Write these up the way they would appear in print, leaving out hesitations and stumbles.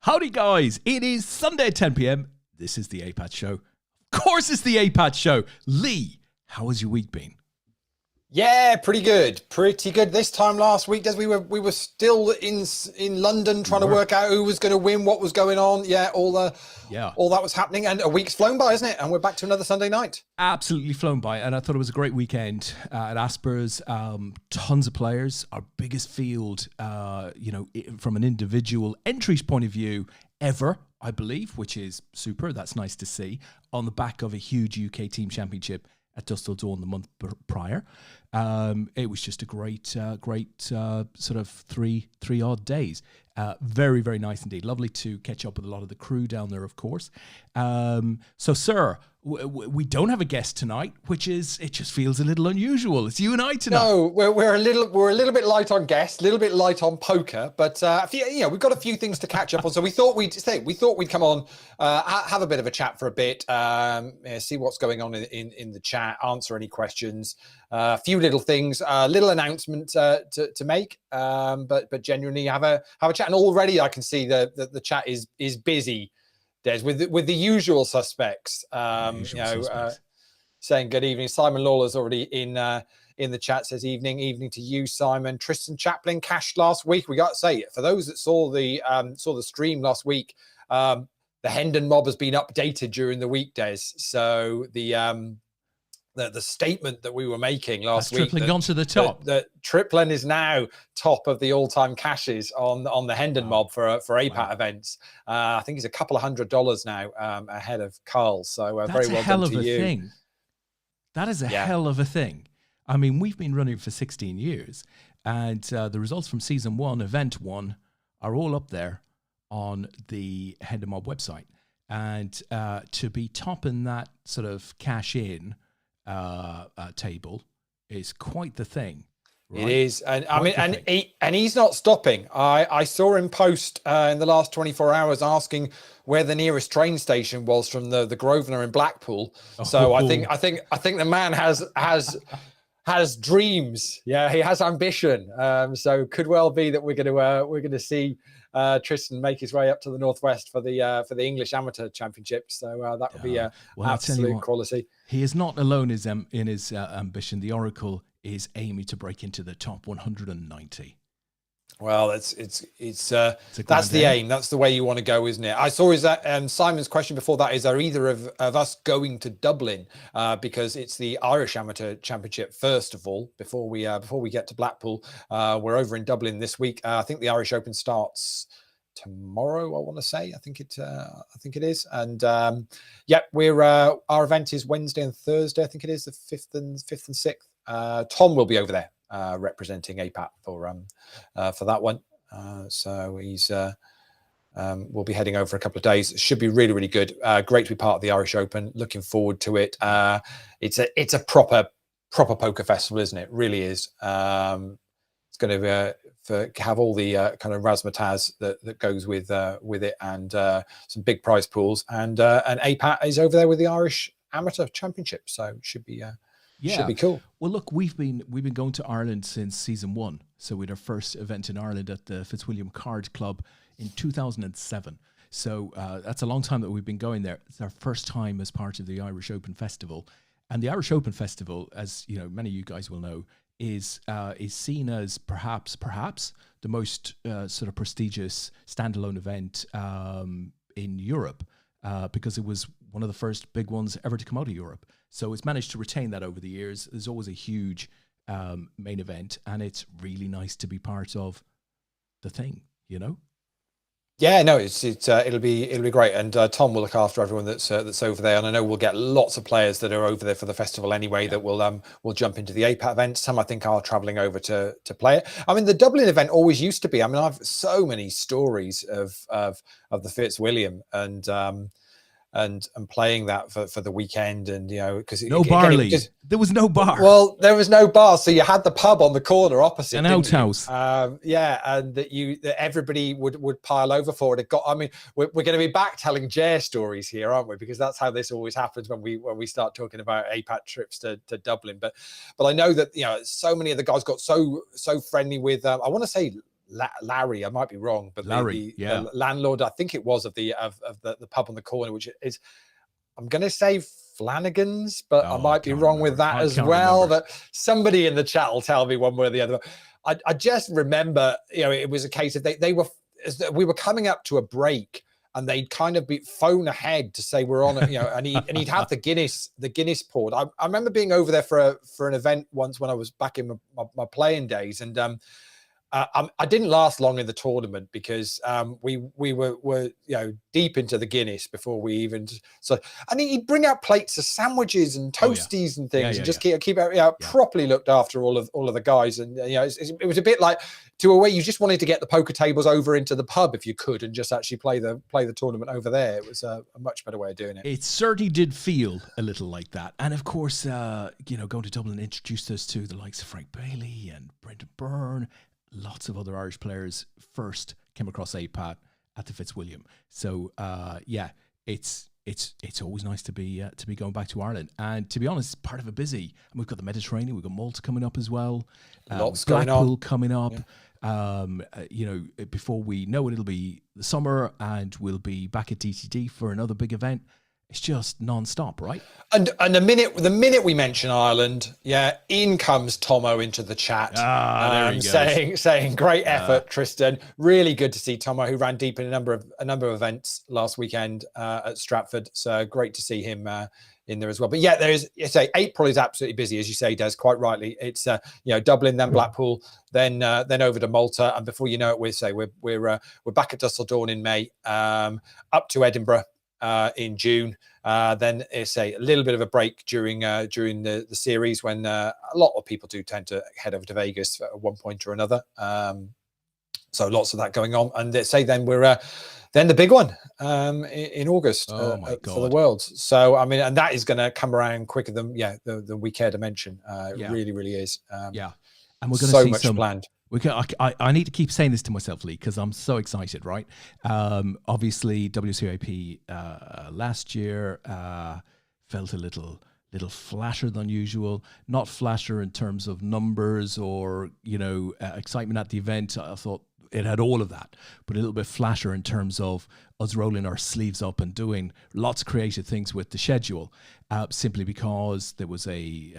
Howdy, guys. It is Sunday at 10 p.m. This is the APAT show. Of course, it's the APAT show. Lee, how has your week been? Yeah, pretty good. Pretty good. This time last week, Des, we were still in London trying to work out who was going to win, what was going on. Yeah, all that was happening, and a week's flown by, isn't it? And we're back to another Sunday night. Absolutely flown by, and I thought it was a great weekend at Aspers. Tons of players, our biggest field, from an individual entries point of view ever, I believe, which is super. That's nice to see on the back of a huge UK team championship at Dusseldorf the month prior. It was just a great sort of three odd days. Very, very nice indeed. Lovely to catch up with a lot of the crew down there, of course. So, sir, we don't have a guest tonight, it just feels a little unusual. It's you and I tonight. No, we're a little bit light on guests, a little bit light on poker, but we've got a few things to catch up on. So we thought we'd come on, have a bit of a chat for a bit, see what's going on in the chat, answer any questions, a few little things, little announcement to make, but genuinely have a chat. And already I can see the chat is busy, Des, with the usual suspects. Saying good evening. Simon Lawler's already in the chat. Says evening to you, Simon. Tristan Chaplin cashed last week. We got to say, for those that saw the stream last week, the Hendon mob has been updated during the week, Des. So the statement that we were making last week, tripling gone to the top. That Triplin is now top of the all-time cashes on the Hendon mob for APAT events. I think he's a couple of $100 now ahead of Carl. So very well done to you. Thing. That is a hell of a thing. I mean, we've been running for 16 years, and the results from season 1, event 1, are all up there on the Hendon mob website. And to be topping that sort of cash in table is quite the thing. Right? It is, and he's not stopping. I saw him post in the last 24 hours asking where the nearest train station was from the Grosvenor in Blackpool. So I think the man has dreams. Yeah, he has ambition. So could well be that we're going to see Tristan make his way up to the northwest for the English Amateur Championship. So that would be absolute quality. He is not alone in his ambition. The Oracle is aiming to break into the top 190. Well, that's the aim. That's the way you want to go, isn't it? I saw Simon's question before that is, are either of us going to Dublin? Because it's the Irish Amateur Championship first of all, before we get to Blackpool. We're over in Dublin this week. I think the Irish Open starts tomorrow, I want to say. I think it is. And we're our event is Wednesday and Thursday. I think it is the 5th and 6th. Tom will be over there representing APAT for that one. So he's we'll be heading over a couple of days. It should be really, really good. Great to be part of the Irish Open. Looking forward to it. It's a proper poker festival, isn't it? Really is. It's going to have all the kind of razzmatazz that goes with it, and some big prize pools. And APAT is over there with the Irish Amateur Championship, so should be should be cool. Well, look, we've been going to Ireland since season 1. So we had our first event in Ireland at the Fitzwilliam Card Club in 2007. So that's a long time that we've been going there. It's our first time as part of the Irish Open Festival, and the Irish Open Festival, as you know, many of you guys will know, is seen as perhaps the most sort of prestigious standalone event in Europe, because it was one of the first big ones ever to come out of Europe. So it's managed to retain that over the years. There's always a huge main event, and it's really nice to be part of the thing, you know? Yeah, no, it'll be great, and Tom will look after everyone that's over there, and I know we'll get lots of players that are over there for the festival anyway that will jump into the APAT event. Some I think are travelling over to play it. I mean, the Dublin event always used to be. I mean, I've so many stories of the Fitzwilliam and playing that for the weekend, and you know, because there was no bar. Well, there was no bar, so you had the pub on the corner opposite, an outhouse. And that everybody would pile over for it. I mean, we're going to be back telling Jer stories here, aren't we? Because that's how this always happens when we start talking about APAT trips to Dublin. But I know that, you know, so many of the guys got so friendly with. I want to say Larry, I might be wrong, but Larry, the landlord, I think it was of the pub on the corner, which is, I'm going to say Flanagan's, but I might be wrong with that as well. But somebody in the chat will tell me one way or the other. I just remember, it was a case of we were coming up to a break, and they'd kind of phone ahead to say we're on, and he'd have the Guinness poured. I remember being over there for an event once when I was back in my playing days, and I didn't last long in the tournament because we were deep into the Guinness before we even and he'd bring out plates of sandwiches and toasties and things, and just keep properly looked after all of the guys, and it was a bit like to a way you just wanted to get the poker tables over into the pub if you could, and just actually play the tournament over there. It was a much better way of doing it. It certainly did feel a little like that, and of course, going to Dublin introduced us to the likes of Frank Bailey and Brendan Byrne. Lots of other Irish players first came across APAT at the Fitzwilliam. So it's always nice to be going back to Ireland. And to be honest, part of a busy. And we've got the Mediterranean, we've got Malta coming up as well. Lots Blackpool coming up. Yeah. Before we know it, it'll be the summer, and we'll be back at DTD for another big event. It's just non-stop, right? And the minute we mention Ireland, in comes Tomo into the chat, there he goes. saying great effort, Tristan. Really good to see Tomo, who ran deep in a number of events last weekend at Stratford. So great to see him in there as well. But April is absolutely busy, as you say, Des, quite rightly. It's Dublin, then Blackpool, then over to Malta, and before you know it, we're back at Dusseldorf in May, up to Edinburgh in June, then it's a little bit of a break during the series, when a lot of people do tend to head over to Vegas at one point or another. So lots of that going on, and we're then the big one in August for the Worlds. So I mean, and that is going to come around quicker than the we care to mention. It really is. And we're going to see so much planned. I need to keep saying this to myself, Leigh, because I'm so excited, right? Obviously, WCIP last year felt a little flasher than usual. Not flasher in terms of numbers or excitement at the event. I thought it had all of that, but a little bit flasher in terms of us rolling our sleeves up and doing lots of creative things with the schedule, simply because there was a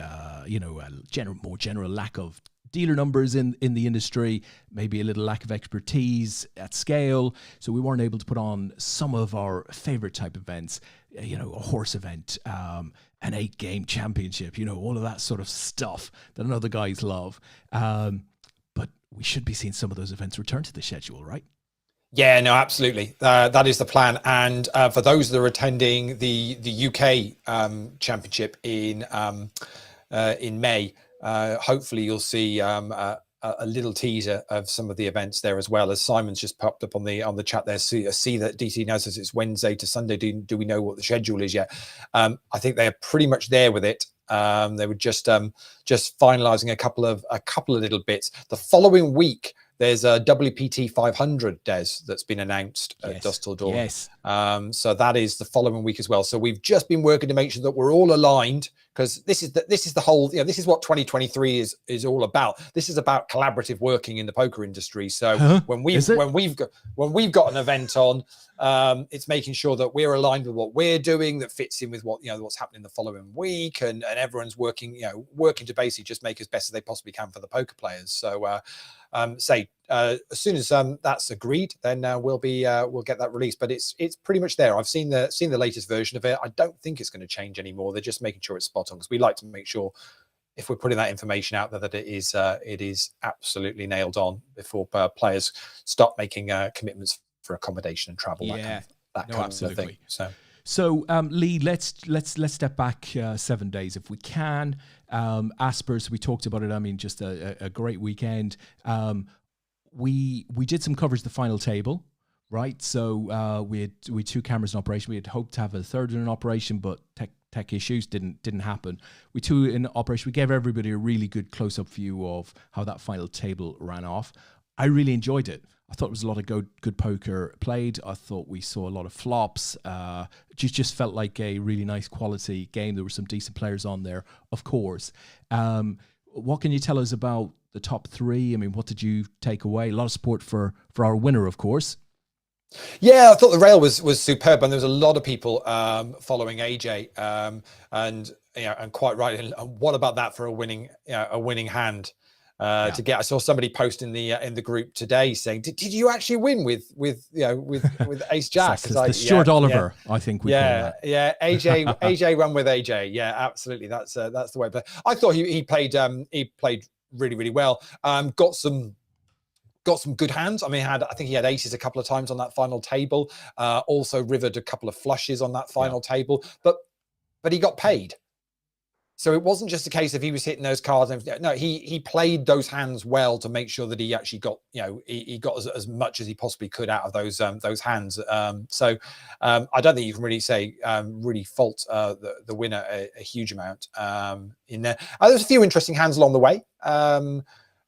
more general lack of dealer numbers in the industry, maybe a little lack of expertise at scale. So we weren't able to put on some of our favorite type events, a horse event, an 8-game championship, all of that sort of stuff that I know the guys love. But we should be seeing some of those events return to the schedule, right? Yeah, no, absolutely. That is the plan. And for those that are attending the UK Championship in May, hopefully you'll see a little teaser of some of the events there, as well as Simon's just popped up on the chat there. See that DC now says it's Wednesday to Sunday. Do we know what the schedule is yet? I think they're pretty much there with it. They were just finalizing a couple of little bits. The following week, there's a WPT 500, Des, that's been announced at Dusseldorf. Yes. So that is the following week as well. So we've just been working to make sure that we're all aligned, because this is the whole, this is what 2023 is all about. This is about collaborative working in the poker industry. So when we've got an event on, it's making sure that we're aligned with what we're doing, that fits in with what what's happening the following week, and everyone's working to basically just make as best as they possibly can for the poker players. So as soon as that's agreed, then we'll get that released. But it's pretty much there. I've seen the latest version of it. I don't think it's going to change anymore. They're just making sure it's spot on, because we like to make sure, if we're putting that information out there, that it is absolutely nailed on before players start making commitments for accommodation and travel. That kind of thing. So Leigh, let's step back 7 days if we can. Aspers, we talked about it. I mean, just a great weekend. We did some coverage of the final table, right? So we had 2 cameras in operation. We had hoped to have a third in operation, but tech issues didn't happen. We 2 in operation. We gave everybody a really good close-up view of how that final table ran off. I really enjoyed it. I thought it was a lot of good poker played. I thought we saw a lot of flops. Just felt like a really nice quality game. There were some decent players on there, of course. what can you tell us about the top three? I mean, what did you take away? A lot of support for our winner, of course. Yeah, I thought the rail was superb, and there was a lot of people following AJ, and and quite right. And what about that for a winning hand? To get, I saw somebody post in the group today saying, "Did you actually win with Ace Jack?" It's the Stuart Oliver, I think we call that. Yeah. AJ run with AJ. Yeah, absolutely. That's the way. But I thought he played really, really well. Got some good hands. I mean, I think he had aces a couple of times on that final table. Also rivered a couple of flushes on that final table. But he got paid. So it wasn't just a case of he was hitting those cards. No, he played those hands well to make sure that he actually got, he got as much as he possibly could out of those hands. So I don't think you can really say really fault the winner a huge amount in there. There's a few interesting hands along the way.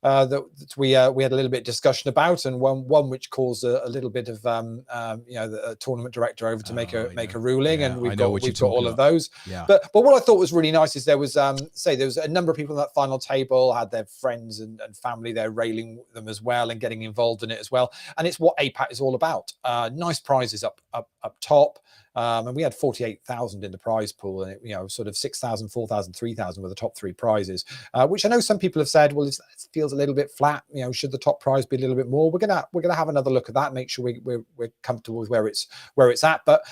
That we had a little bit of discussion about, and one which caused a little bit of the tournament director over to make a ruling, and we've got all of those. Yeah. But what I thought was really nice is there was a number of people on that final table had their friends and family there railing them as well and getting involved in it as well, and it's what APAT is all about. Nice prizes up top. And we had 48,000 in the prize pool, and sort of 6,000, 4,000, 3,000 were the top three prizes, which I know some people have said, well, it feels a little bit flat. Should the top prize be a little bit more? We're gonna have another look at that, make sure we're comfortable with where it's at. But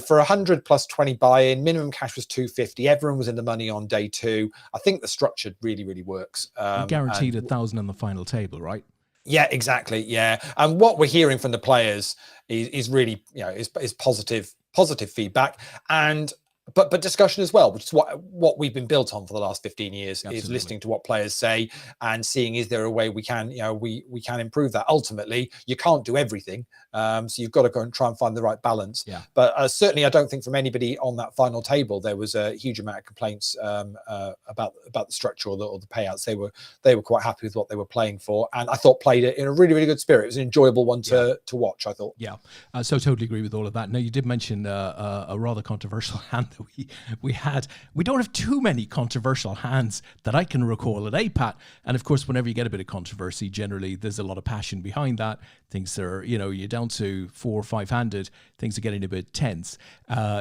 for 100 plus 20 buy-in, minimum cash was 250. Everyone was in the money on day two. I think the structure really, really works. Guaranteed 1,000 on the final table, right? Yeah, exactly. Yeah, and what we're hearing from the players is really is positive feedback, and but discussion as well, which is what we've been built on for the last 15 years. Absolutely. Is listening to what players say and seeing, is there a way we can we can improve that. Ultimately, you can't do everything, so you've got to go and try and find the right balance. Yeah. But certainly I don't think from anybody on that final table there was a huge amount of complaints about the structure or the payouts. They were quite happy with what they were playing for, and I thought played it in a really, really good spirit. It was an enjoyable one to watch, I thought. Yeah, so totally agree with all of that. Now, you did mention a rather controversial hand that we had. We don't have too many controversial hands that I can recall at APAT, and of course, whenever you get a bit of controversy, generally there's a lot of passion behind that. Things are, you're down to 4 or 5 handed, things are getting a bit tense.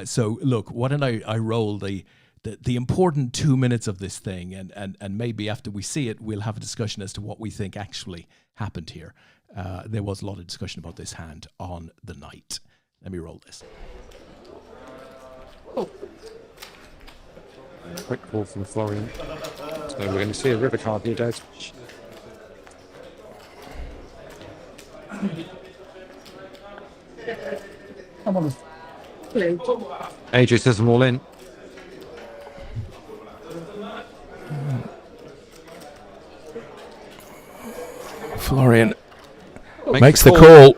So look, why don't I roll the important 2 minutes of this thing, and maybe after we see it, we'll have a discussion as to what we think actually happened here. There was a lot of discussion about this hand on the night. Let me roll this. Oh. Quick call from Florian. So we're going to see a river card here, Des. Come on. AJ says them all in. Florian makes the call.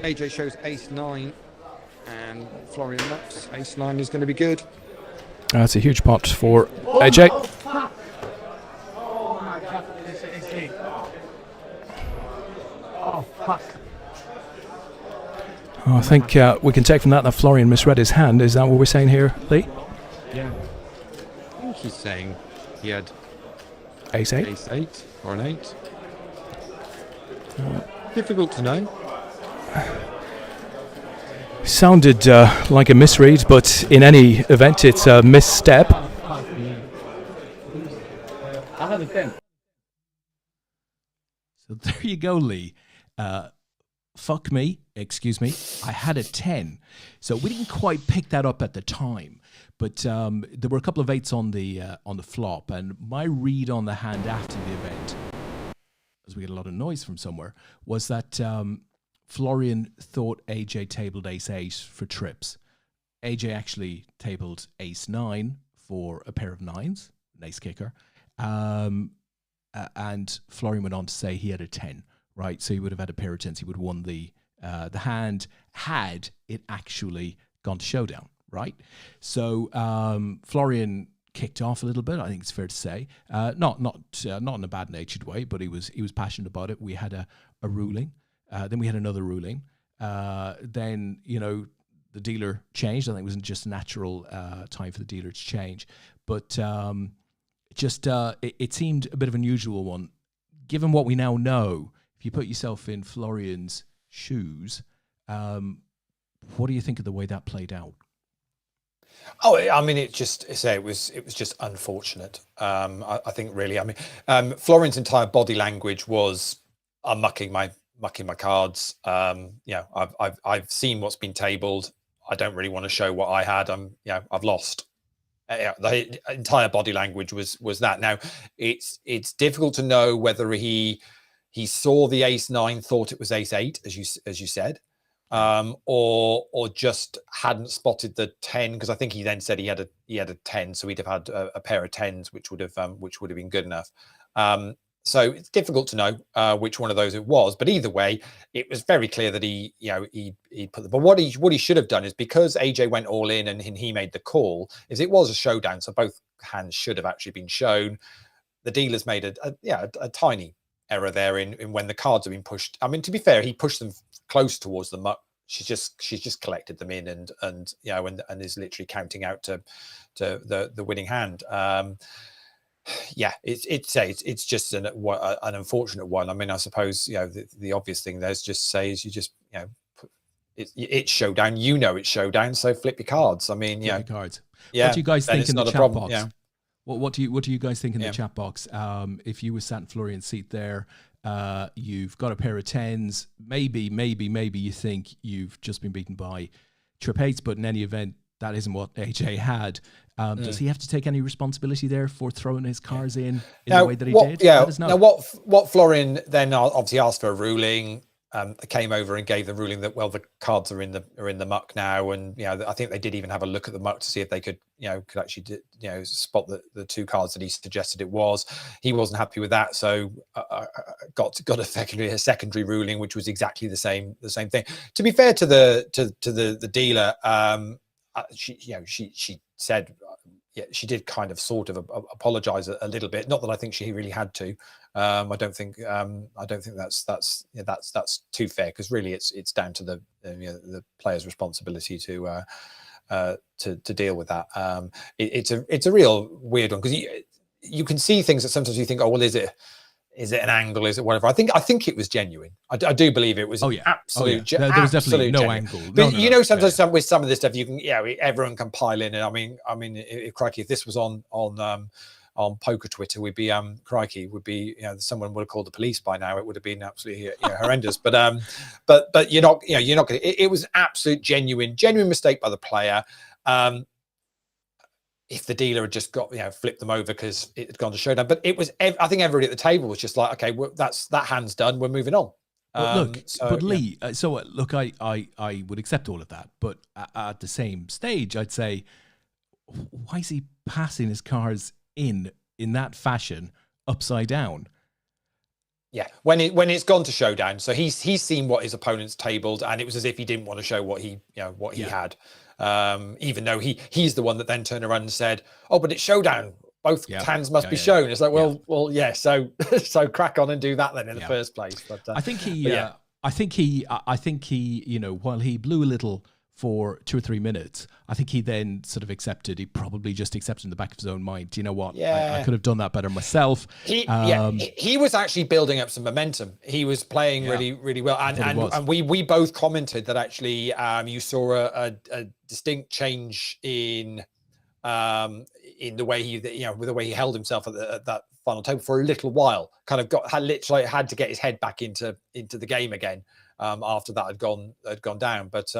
AJ shows ace-9, and Florian looks. Ace-9 is going to be good. That's a huge pot for AJ. I think we can take from that Florian misread his hand. Is that what we're saying here, Leigh? Yeah. I think he's saying he had ace-8. Ace-8 or an 8. Difficult to know. Sounded like a misread, but in any event, it's a misstep. I had a 10. So there you go, Leigh. Fuck me, excuse me. I had a 10. So we didn't quite pick that up at the time, but there were a couple of 8s on the flop, and my read on the hand after the event, as we get a lot of noise from somewhere, was that Florian thought AJ tabled ace-8 for trips. AJ actually tabled ace-9 for a pair of 9s, an ace kicker, and Florian went on to say he had a 10. Right, so he would have had a pair of 10s. He would have won the hand had it actually gone to showdown, right? So Florian kicked off a little bit. I think it's fair to say, not in a bad-natured way, but he was passionate about it. We had a ruling, then we had another ruling. Then the dealer changed. I think it was just a natural time for the dealer to change, but just it seemed a bit of an unusual one. Given what we now know, if you put yourself in Florian's shoes, what do you think of the way that played out? Oh, I mean, it was just unfortunate. I think really, I mean, Florian's entire body language was, I'm mucking my cards. I've seen what's been tabled. I don't really want to show what I had. I've lost. The entire body language was that. Now, it's difficult to know whether he saw the ace-9, thought it was ace-8, as you said. Or just hadn't spotted the 10, because I think he then said he had a 10, so he'd have had a pair of 10s, which would have been good enough. So it's difficult to know which one of those it was, but either way, it was very clear that he put them. But what he should have done is, because AJ went all in and he made the call, is it was a showdown, so both hands should have actually been shown. The dealer's made a tiny error there in when the cards have been pushed. I mean, to be fair, he pushed them close towards the muck. She's just collected them in and is literally counting out to the winning hand. It's just an unfortunate one. I mean, I suppose the obvious thing there's just say is you just it's showdown. It's showdown. So flip your cards. I mean, flip your cards. Yeah. What do you guys think in the chat box? Yeah. What do you guys think in the chat box? If you were sat in Florian's seat there, you've got a pair of 10s, maybe you think you've just been beaten by trip 8s, but in any event, that isn't what AJ had. Does he have to take any responsibility there for throwing his cards in the way that he did? Yeah. Now, what Florian then obviously asked for a ruling. Came over and gave the ruling that, well, the cards are in the muck now, and I think they did even have a look at the muck to see if they could actually spot the two cards that he suggested it was. He wasn't happy with that, so got effectively a secondary ruling, which was exactly the same thing. To be fair to the dealer, she said. She did kind of sort of apologize a little bit. Not that I think she really had to. I don't think that's too fair, because really it's down to the player's responsibility to deal with that. It's a real weird one, because you can see things that sometimes you think, oh well, is it an angle? Is it whatever? I think it was genuine. I do believe it was. Absolute. There was definitely no angle. But sometimes with some of this stuff, you can everyone can pile in. And I mean, crikey, if this was on poker Twitter, we'd be someone would have called the police by now. It would have been absolutely horrendous. But you're not going. It was absolute genuine mistake by the player. If the dealer had just got flipped them over because it had gone to showdown, but it was, I think everybody at the table was just like, okay, well, that hand's done, we're moving on. Leigh, look, I would accept all of that, but at the same stage, I'd say, why is he passing his cards in that fashion, upside down? Yeah, when it's gone to showdown, so he's seen what his opponent's tabled, and it was as if he didn't want to show what he had. Even though he's the one that then turned around and said, "Oh, but it's showdown. Both hands must be shown." It's like, so crack on and do that then in the first place. But I think he, while he blew a little for 2 or 3 minutes, I think he then sort of accepted. He probably just accepted in the back of his own mind, you know what? I could have done that better myself. He was actually building up some momentum. He was playing really, really well. And we both commented that actually you saw a distinct change in the way with the way he held himself at that final table for a little while. Kind of had to get his head back into the game again. After that had gone down, but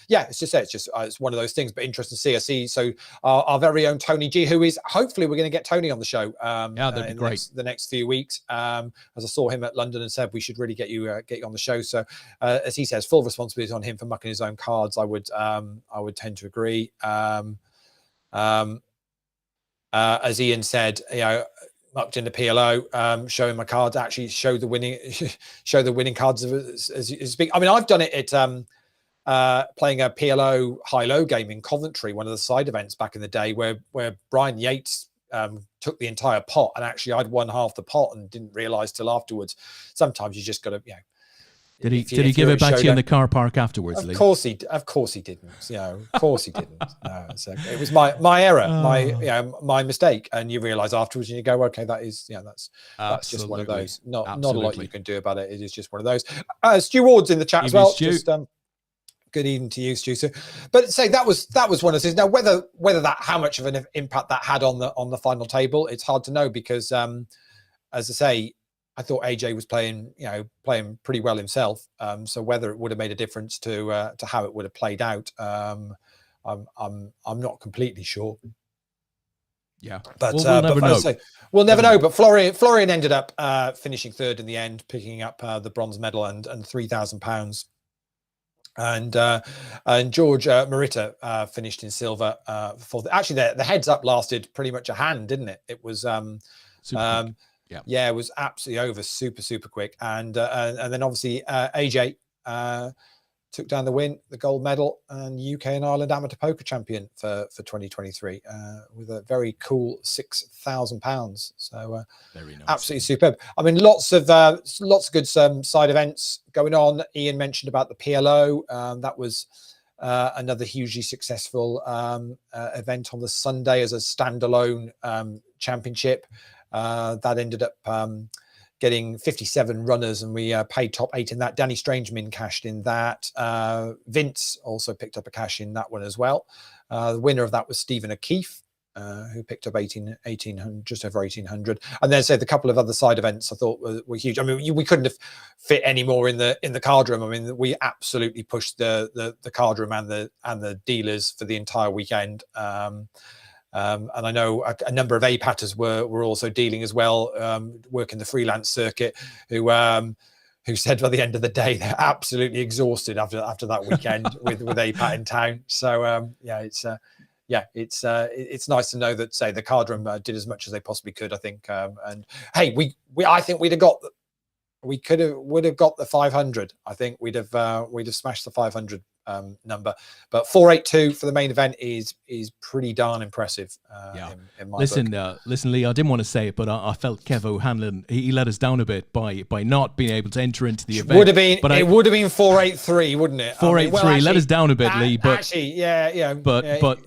it's one of those things. But interesting to see. So our very own Tony G, who is hopefully we're going to get Tony on the show. That'd be great. The next few weeks. As I saw him at London and said we should really get you on the show. So as he says, full responsibility on him for mucking his own cards. I would tend to agree. As Ian said, mucked in the PLO, showing my cards, actually show the winning cards as you speak. I mean, I've done it at playing a PLO high-low game in Coventry, one of the side events back in the day, where Brian Yates took the entire pot, and actually I'd won half the pot and didn't realise till afterwards. Sometimes you just got to, Did he give it back to you in the car park afterwards, Lee? Of course he didn't. Of course he didn't. No, so it was my error, my mistake. And you realise afterwards, and you go, okay, that's just one of those. Not a lot you can do about it. It is just one of those. Stu Ward's in the chat as well. Stu. Just good evening to you, Stu. So, but say that was one of those. Now, whether that how much of an impact that had on the final table, it's hard to know because, as I say, I thought AJ was playing pretty well himself. So whether it would have made a difference to how it would have played out, I'm not completely sure. Yeah, but we'll never know. We'll never know. But Florian ended up finishing third in the end, picking up the bronze medal and £3,000. And George Marita finished in silver for actually the heads up lasted pretty much a hand, didn't it? It was it was absolutely over super quick. And then obviously AJ took down the gold medal, and UK and Ireland Amateur Poker Champion for 2023 with a very cool £6,000. So very nice. Absolutely superb. I mean, lots of good side events going on. Ian mentioned about the PLO. That was another hugely successful event on the Sunday as a standalone championship. That ended up getting 57 runners, and we paid top 8 in that. Danny Strangeman cashed in that. Vince also picked up a cash in that one as well. The winner of that was Stephen O'Keefe, who picked up 1800, just over 1800. And then the couple of other side events I thought were huge. I mean, we couldn't have fit any more in the card room. I mean, we absolutely pushed the card room and the dealers for the entire weekend. And I know a number of APATers were also dealing as well, working the freelance circuit, who said by the end of the day they're absolutely exhausted after that weekend with APAT in town. So it's nice to know that the card room did as much as they possibly could, I think. And hey, I think would have got the 500. I think we'd have smashed the 500 number, but 482 for the main event is pretty darn impressive. In my book. Listen, Lee, I didn't want to say it, but I felt Kev O'Hanlon, he let us down a bit by not being able to enter into the event. Would have been 483, wouldn't it? 483 let us down a bit, Lee. But actually,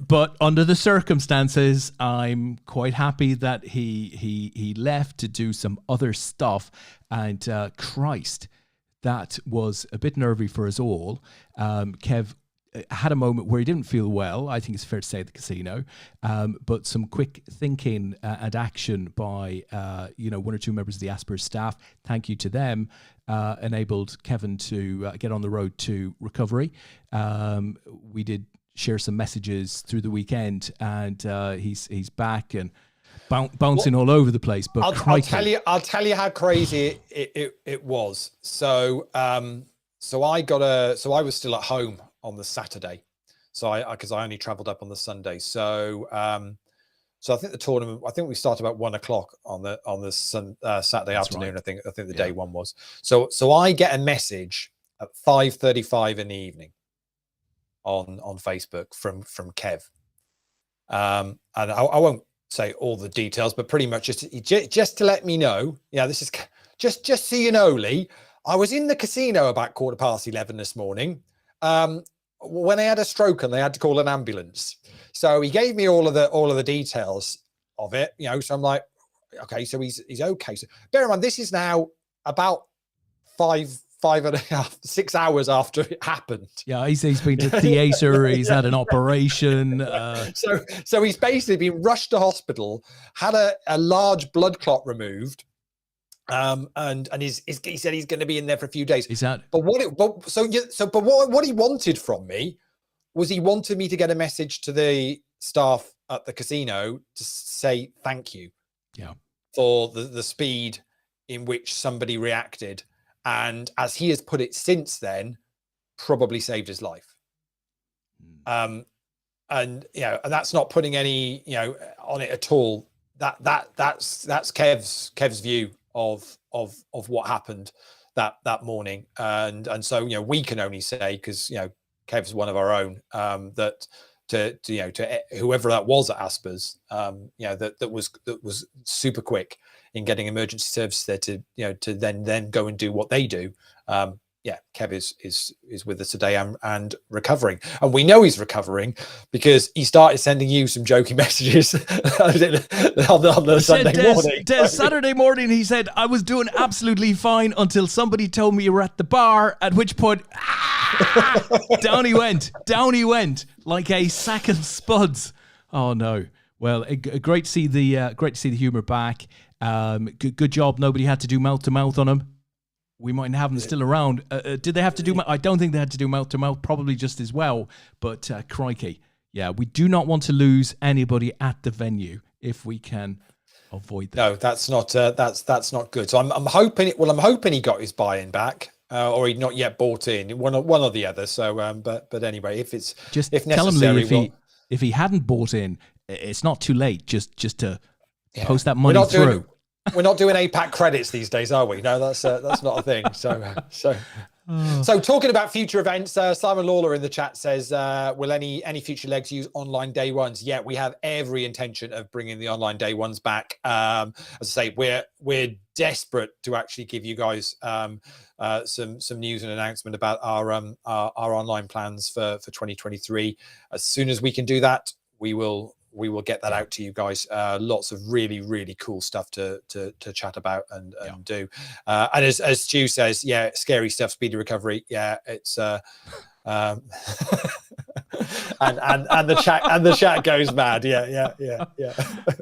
but under the circumstances, I'm quite happy that he left to do some other stuff. And Christ, that was a bit nervy for us all. Kev had a moment where he didn't feel well, I think it's fair to say, at the casino. But some quick thinking and action by one or two members of the Aspers staff, thank you to them, enabled Kevin to get on the road to recovery. We did share some messages through the weekend, and he's back and bouncing all over the place. But I'll tell you how crazy it was. So I was still at home on the Saturday, because I only travelled up on the Sunday. So I think the tournament, I think we started about 1 o'clock on the Saturday afternoon. Right. I think the day one was. So I get a message at 5:35 in the evening on Facebook from Kev, and I won't say all the details, but pretty much just to let me know. This is just so you know, Lee, I was in the casino about 11:15 this morning when I had a stroke and they had to call an ambulance. So he gave me all of the details of it, so I'm like, okay, so he's okay. So bear in mind, this is now about 5.5, 6 hours after it happened. Yeah, he's been to theatre, he's had an operation. So he's basically been rushed to hospital, had a large blood clot removed, and he said he's going to be in there for a few days. But what he wanted from me was he wanted me to get a message to the staff at the casino to say thank you, for the speed in which somebody reacted. And as he has put it since then, probably saved his life. And that's not putting any on it at all. That's Kev's view of what happened that morning. And so we can only say, because Kev's one of our own, that to whoever that was at Aspers, that was super quick in getting emergency services there to then go and do what they do. yeah, Kev is with us today and recovering, and we know he's recovering because he started sending you some jokey messages on the Sunday morning. Saturday morning, he said, I was doing absolutely fine until somebody told me you were at the bar, at which point, down he went like a sack of spuds. Oh no. Well, great to see the humour back. Good job. Nobody had to do mouth to mouth on him. We might have them still around. Did they have to do? I don't think they had to do mouth to mouth. Probably just as well. But crikey, yeah, we do not want to lose anybody at the venue if we can avoid that. No, that's not good. So I'm hoping. I'm hoping he got his buy-in back, or he'd not yet bought in. One or the other. So, but anyway, if tell him, Lee, if he hadn't bought in, it's not too late. Just to post that money through. We're not doing APAT credits these days, are we? No, that's not a thing. So talking about future events, Simon Lawler in the chat says, will any future legs use online day ones? Yeah, we have every intention of bringing the online day ones back. As I say, we're desperate to actually give you guys some news and announcement about our online plans for 2023. As soon as we can do that, we will get that out to you guys. Lots of really, really cool stuff to chat about and do. And as Stu says, yeah, scary stuff, speedy recovery. Yeah, it's and the chat goes mad. Yeah.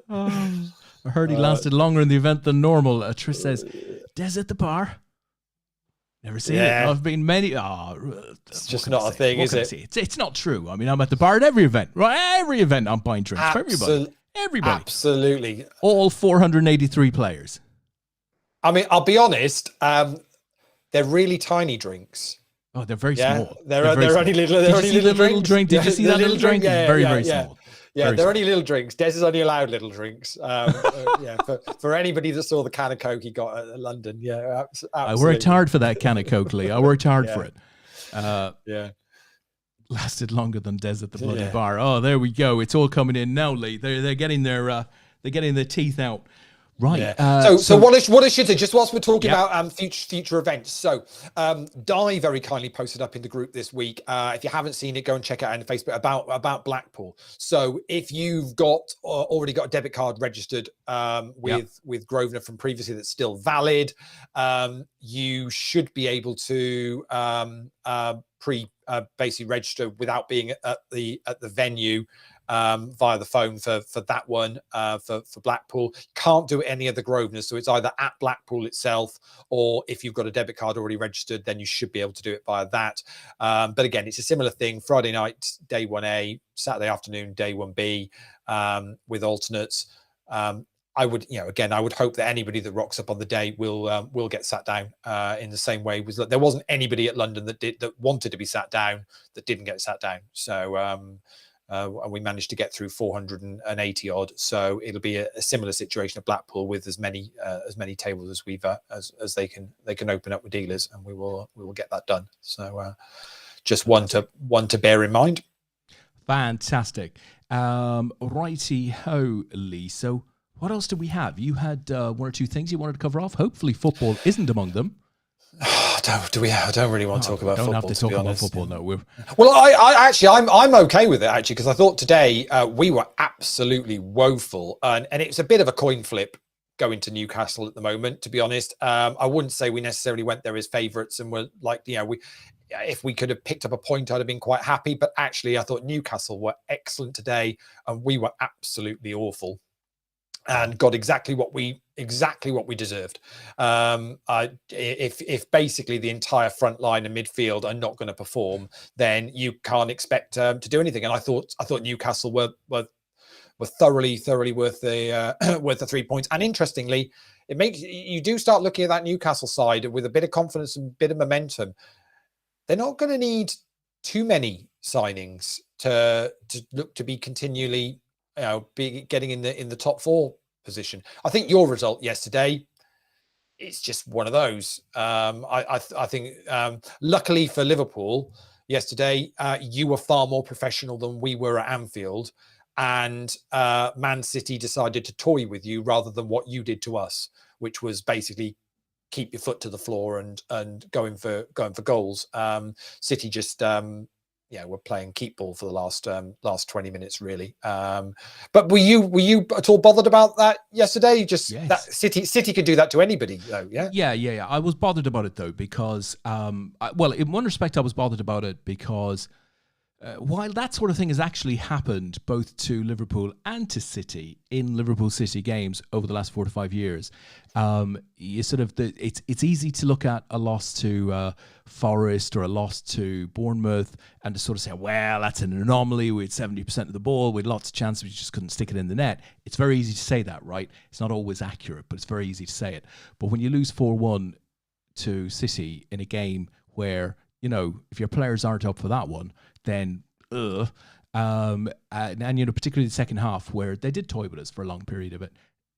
I heard he lasted longer in the event than normal. Trish says, Des at the bar. Never seen it. I've been many. It's just not a thing, is it? It's not true. I mean, I'm at the bar at every event. Right, every event I'm buying drinks for everybody. Everybody. Absolutely. All 483 players. I mean, I'll be honest. They're really tiny drinks. Oh, they're very small. They're only little. They're only little drink. Did you see that little drink? It's very small. Yeah, they're only little drinks. Des is only allowed little drinks. For anybody that saw the can of Coke he got at London. Yeah, absolutely. I worked hard for that can of Coke, Lee. I worked hard for it. Lasted longer than Des at the bloody bar. Oh, there we go. It's all coming in now, Lee. They're getting their teeth out. Right. Yeah. So what I should say, just whilst we're talking about future events. So Di very kindly posted up in the group this week. If you haven't seen it, go and check it out on Facebook about Blackpool. So if you've already got a debit card registered with Grosvenor from previously that's still valid, you should be able to basically register without being at the venue. Via the phone for that one, for Blackpool. Can't do it any of the Grosvenor, so it's either at Blackpool itself, or if you've got a debit card already registered, then you should be able to do it via that. But again, it's a similar thing. Friday night, day 1A, Saturday afternoon, day 1B, with alternates. I would hope that anybody that rocks up on the day will get sat down in the same way. There wasn't anybody at London that wanted to be sat down that didn't get sat down. So. And we managed to get through 480 odd, so it'll be a similar situation at Blackpool with as many tables as we've as they can open up with dealers, and we will get that done. So just one to bear in mind. Fantastic. Righty ho, Lee. So what else do we have? You had one or two things you wanted to cover off. Hopefully football isn't among them. I don't really want to talk about football. Don't have to talk about football. No, well, I'm okay with it actually, because I thought today we were absolutely woeful, and it's a bit of a coin flip going to Newcastle at the moment. To be honest, I wouldn't say we necessarily went there as favourites, and we're like, if we could have picked up a point, I'd have been quite happy. But actually, I thought Newcastle were excellent today, and we were absolutely awful. And got exactly what we deserved. If basically the entire front line and midfield are not going to perform, then you can't expect to do anything. And I thought Newcastle were thoroughly worth the 3 points. And interestingly, it makes you do start looking at that Newcastle side with a bit of confidence and a bit of momentum. They're not going to need too many signings to look to be continually. Be getting in the top 4 position. I think your result yesterday, it's just one of those. I think luckily for Liverpool yesterday, you were far more professional than we were at Anfield, and Man City decided to toy with you rather than what you did to us, which was basically keep your foot to the floor and going for goals. City just we're playing keep ball for the last 20 minutes really. But were you at all bothered about that yesterday? Just Yes. that City could do that to anybody though. Yeah. I was bothered about it though because in one respect I was bothered about it because while that sort of thing has actually happened both to Liverpool and to City in Liverpool City games over the last 4 to 5 years, you sort of it's easy to look at a loss to Forest or a loss to Bournemouth and to sort of say, well, that's an anomaly. We had 70% of the ball, we had lots of chances, we just couldn't stick it in the net. It's very easy to say that, right? It's not always accurate, but it's very easy to say it. But when you lose 4-1 to City in a game where, if your players aren't up for that one, then and particularly the second half where they did toy with us for a long period of it.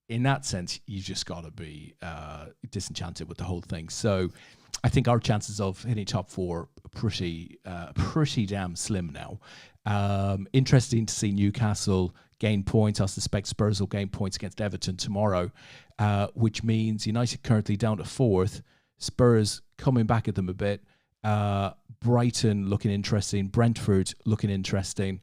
In that sense, you just got to be disenchanted with the whole thing. So I think our chances of hitting top 4 are pretty damn slim now. Interesting to see Newcastle gain points. I suspect Spurs will gain points against Everton tomorrow, which means United currently down to 4th. Spurs coming back at them a bit. Brighton looking interesting, Brentford looking interesting.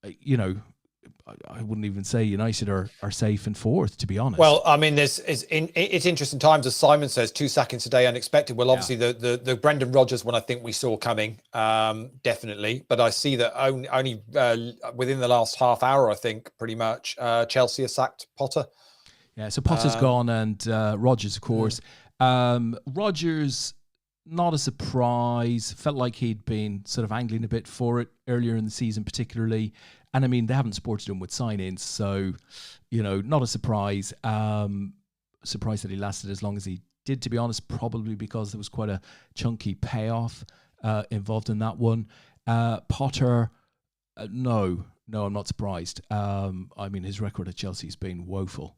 I wouldn't even say United are safe in 4th, to be honest. Well, I mean, it's interesting times, as Simon says, 2 sackings today, unexpected. Well, obviously the Brendan Rodgers one I think we saw coming, definitely. But I see that only within the last half hour, I think, pretty much, Chelsea has sacked Potter. Yeah, so Potter's gone and Rodgers, of course. Rodgers, not a surprise. Felt like he'd been sort of angling a bit for it earlier in the season, particularly. And I mean, they haven't supported him with sign-ins, so, not a surprise. Surprised that he lasted as long as he did, to be honest, probably because there was quite a chunky payoff involved in that one. Potter, no, I'm not surprised. I mean, his record at Chelsea has been woeful.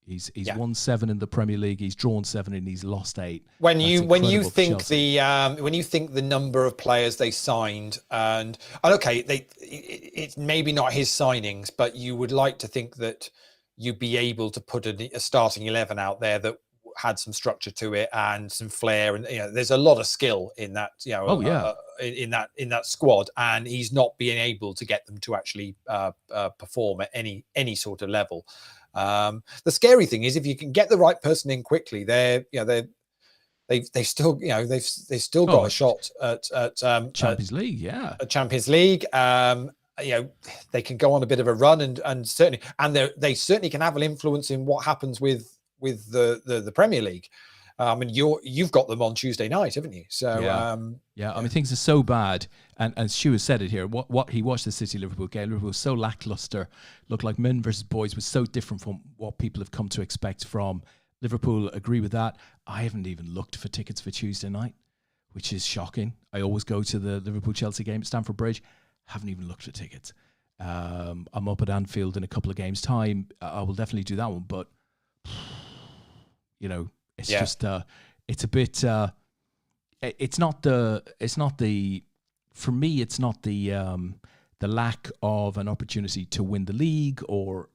He's won 7 in the Premier League. He's drawn 7 and he's lost 8. When you think the number of players they signed and okay, it's maybe not his signings, but you would like to think that you'd be able to put a starting 11 out there that had some structure to it and some flair, and there's a lot of skill in that. In that squad, and he's not being able to get them to actually perform at any sort of level. The scary thing is if you can get the right person in quickly, they've still got a shot at Champions League, at Champions League. They can go on a bit of a run and certainly, and they certainly can have an influence in what happens with the Premier League. I mean, you've got them on Tuesday night, haven't you? So I mean, things are so bad, and Stu has said it here. What he watched the City Liverpool game, Liverpool was so lackluster, looked like men versus boys, was so different from what people have come to expect from Liverpool. Agree with that. I haven't even looked for tickets for Tuesday night, which is shocking. I always go to the Liverpool Chelsea game at Stamford Bridge. Haven't even looked for tickets. I'm up at Anfield in a couple of games' time. I will definitely do that one, but it's just it's a bit it's not the for me it's not the lack of an opportunity to win the league or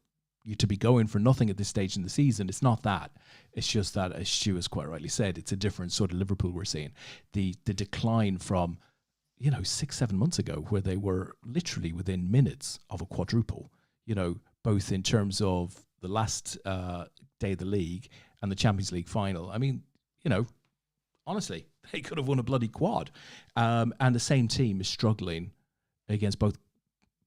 you to be going for nothing at this stage in the season. It's not that. It's just that, as Stu has quite rightly said, it's a different sort of Liverpool we're seeing. The decline from 6-7 months ago, where they were literally within minutes of a quadruple, both in terms of the last day of the league and the Champions League final. I mean, honestly, they could have won a bloody quad. And the same team is struggling against both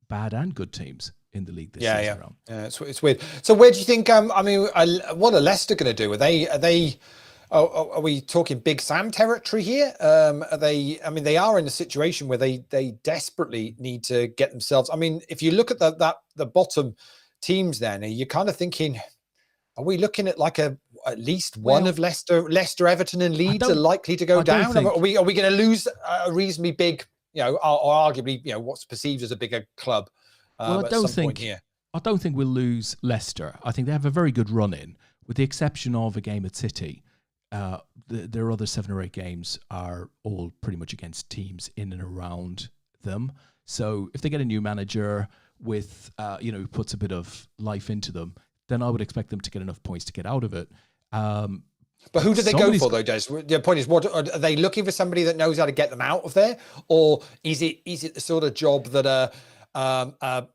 bad and good teams in the league this season. Yeah, it's weird. So where do you think, what are Leicester going to do? Are we talking Big Sam territory here? They are in a situation where they desperately need to get themselves. I mean, if you look at the bottom teams, then you're kind of thinking, are we looking at like at least one of Leicester, Everton, and Leeds are likely to go down? Are we going to lose a reasonably big, or arguably, what's perceived as a bigger club? Well, I don't think we'll lose Leicester. I think they have a very good run in, with the exception of a game at City. Their other 7 or 8 games are all pretty much against teams in and around them. So if they get a new manager with, who puts a bit of life into them, then I would expect them to get enough points to get out of it. But who do they go for though, Des? The point is, what are they looking for? Somebody that knows how to get them out of there, or is it the sort of job that a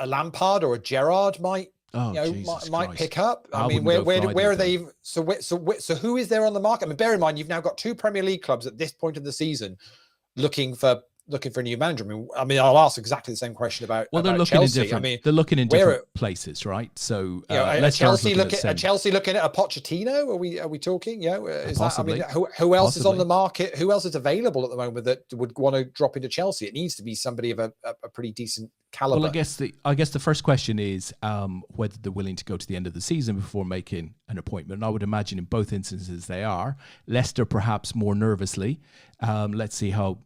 Lampard or a Gerrard might might pick up? I mean, where are they? So who is there on the market? I mean, bear in mind you've now got 2 Premier League clubs at this point of the season looking for a new manager. I mean, I'll ask exactly the same question about. Well, they're about looking Chelsea. in different. They're looking in different places, right? So, Chelsea looking at a Pochettino. Are we talking? Is possibly. that? I mean, who else is on the market? Who else is available at the moment that would want to drop into Chelsea? It needs to be somebody of a pretty decent caliber. Well, I guess the first question is whether they're willing to go to the end of the season before making an appointment. And I would imagine in both instances they are. Leicester perhaps more nervously. Let's see how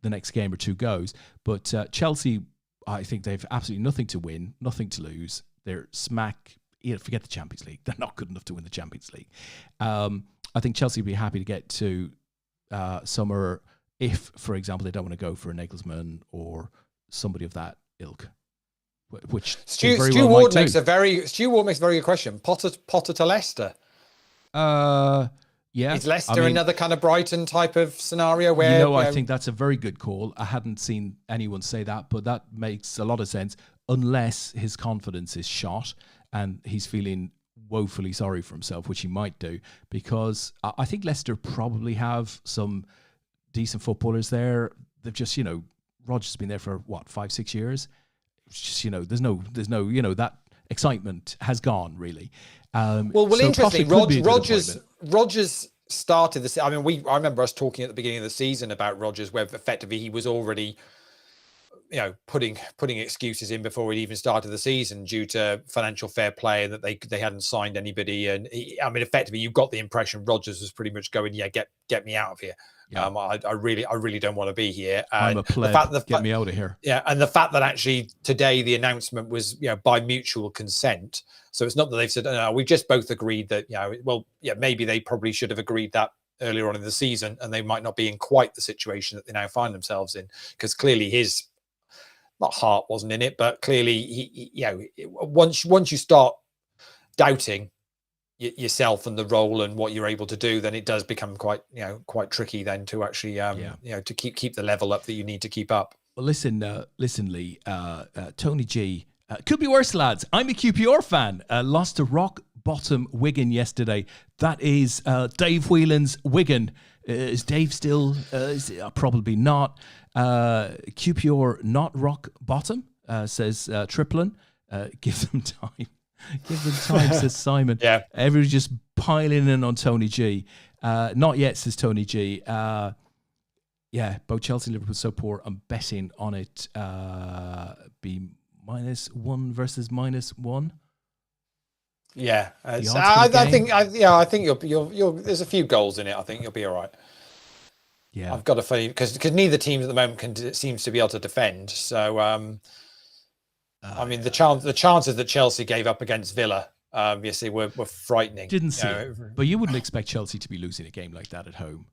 the next game or two goes. But Chelsea, I think they've absolutely nothing to win, nothing to lose. They're forget the Champions League. They're not good enough to win the Champions League. I think Chelsea would be happy to get to summer if, for example, they don't want to go for a Nagelsmann or somebody of that ilk. Which Stu Ward makes a very good question. Potter to Leicester. Yeah, is Leicester another kind of Brighton type of scenario where I think that's a very good call. I hadn't seen anyone say that, but that makes a lot of sense unless his confidence is shot and he's feeling woefully sorry for himself, which he might do, because I think Leicester probably have some decent footballers there. They've just, Rodgers has been there for 5-6 years. It's just, there's no, that excitement has gone really. Interesting. Rodgers started this. I mean, I remember us talking at the beginning of the season about Rodgers, where effectively he was already, putting excuses in before he even started the season due to financial fair play and that they hadn't signed anybody. And effectively, you got the impression Rodgers was pretty much going, get me out of here. Yeah. I really don't want to be here. I'm a pleb. Get me out of here. Yeah, and the fact that actually today the announcement was by mutual consent. So it's not that they've said, no, we've just both agreed that maybe they probably should have agreed that earlier on in the season, and they might not be in quite the situation that they now find themselves in, because clearly his heart wasn't in it, but clearly he once you start doubting yourself and the role and what you're able to do, then it does become quite tricky then to actually to keep the level up that you need to keep up. Well, listen, Lee, Tony G, could be worse, lads. I'm a QPR fan. Lost to rock bottom Wigan yesterday. That is Dave Whelan's Wigan. Is Dave still? Probably not. QPR not rock bottom, says Triplin. Give them time. Give them time, says Simon. Yeah. Everybody's just piling in on Tony G. Not yet, says Tony G. Both Chelsea and Liverpool so poor. I'm betting on it be -1 versus -1. Yeah. I think you'll there's a few goals in it. I think you'll be all right. Yeah. I've got a feeling because neither team at the moment seems to be able to defend. So the chances that Chelsea gave up against Villa obviously were frightening. Didn't see it. But you wouldn't expect Chelsea to be losing a game like that at home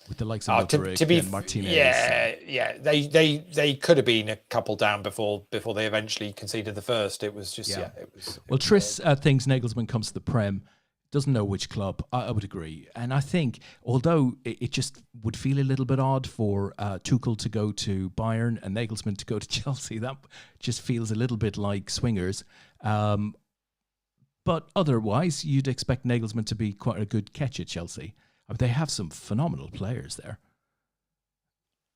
with the likes of and Martinez. Yeah. They could have been a couple down before they eventually conceded the first. It was just it was. Well, Tris thinks Nagelsmann comes to the Prem, doesn't know which club. I would agree, and I think although it just would feel a little bit odd for Tuchel to go to Bayern and Nagelsmann to go to Chelsea, that just feels a little bit like swingers. But otherwise, you'd expect Nagelsmann to be quite a good catch at Chelsea. I mean, they have some phenomenal players there.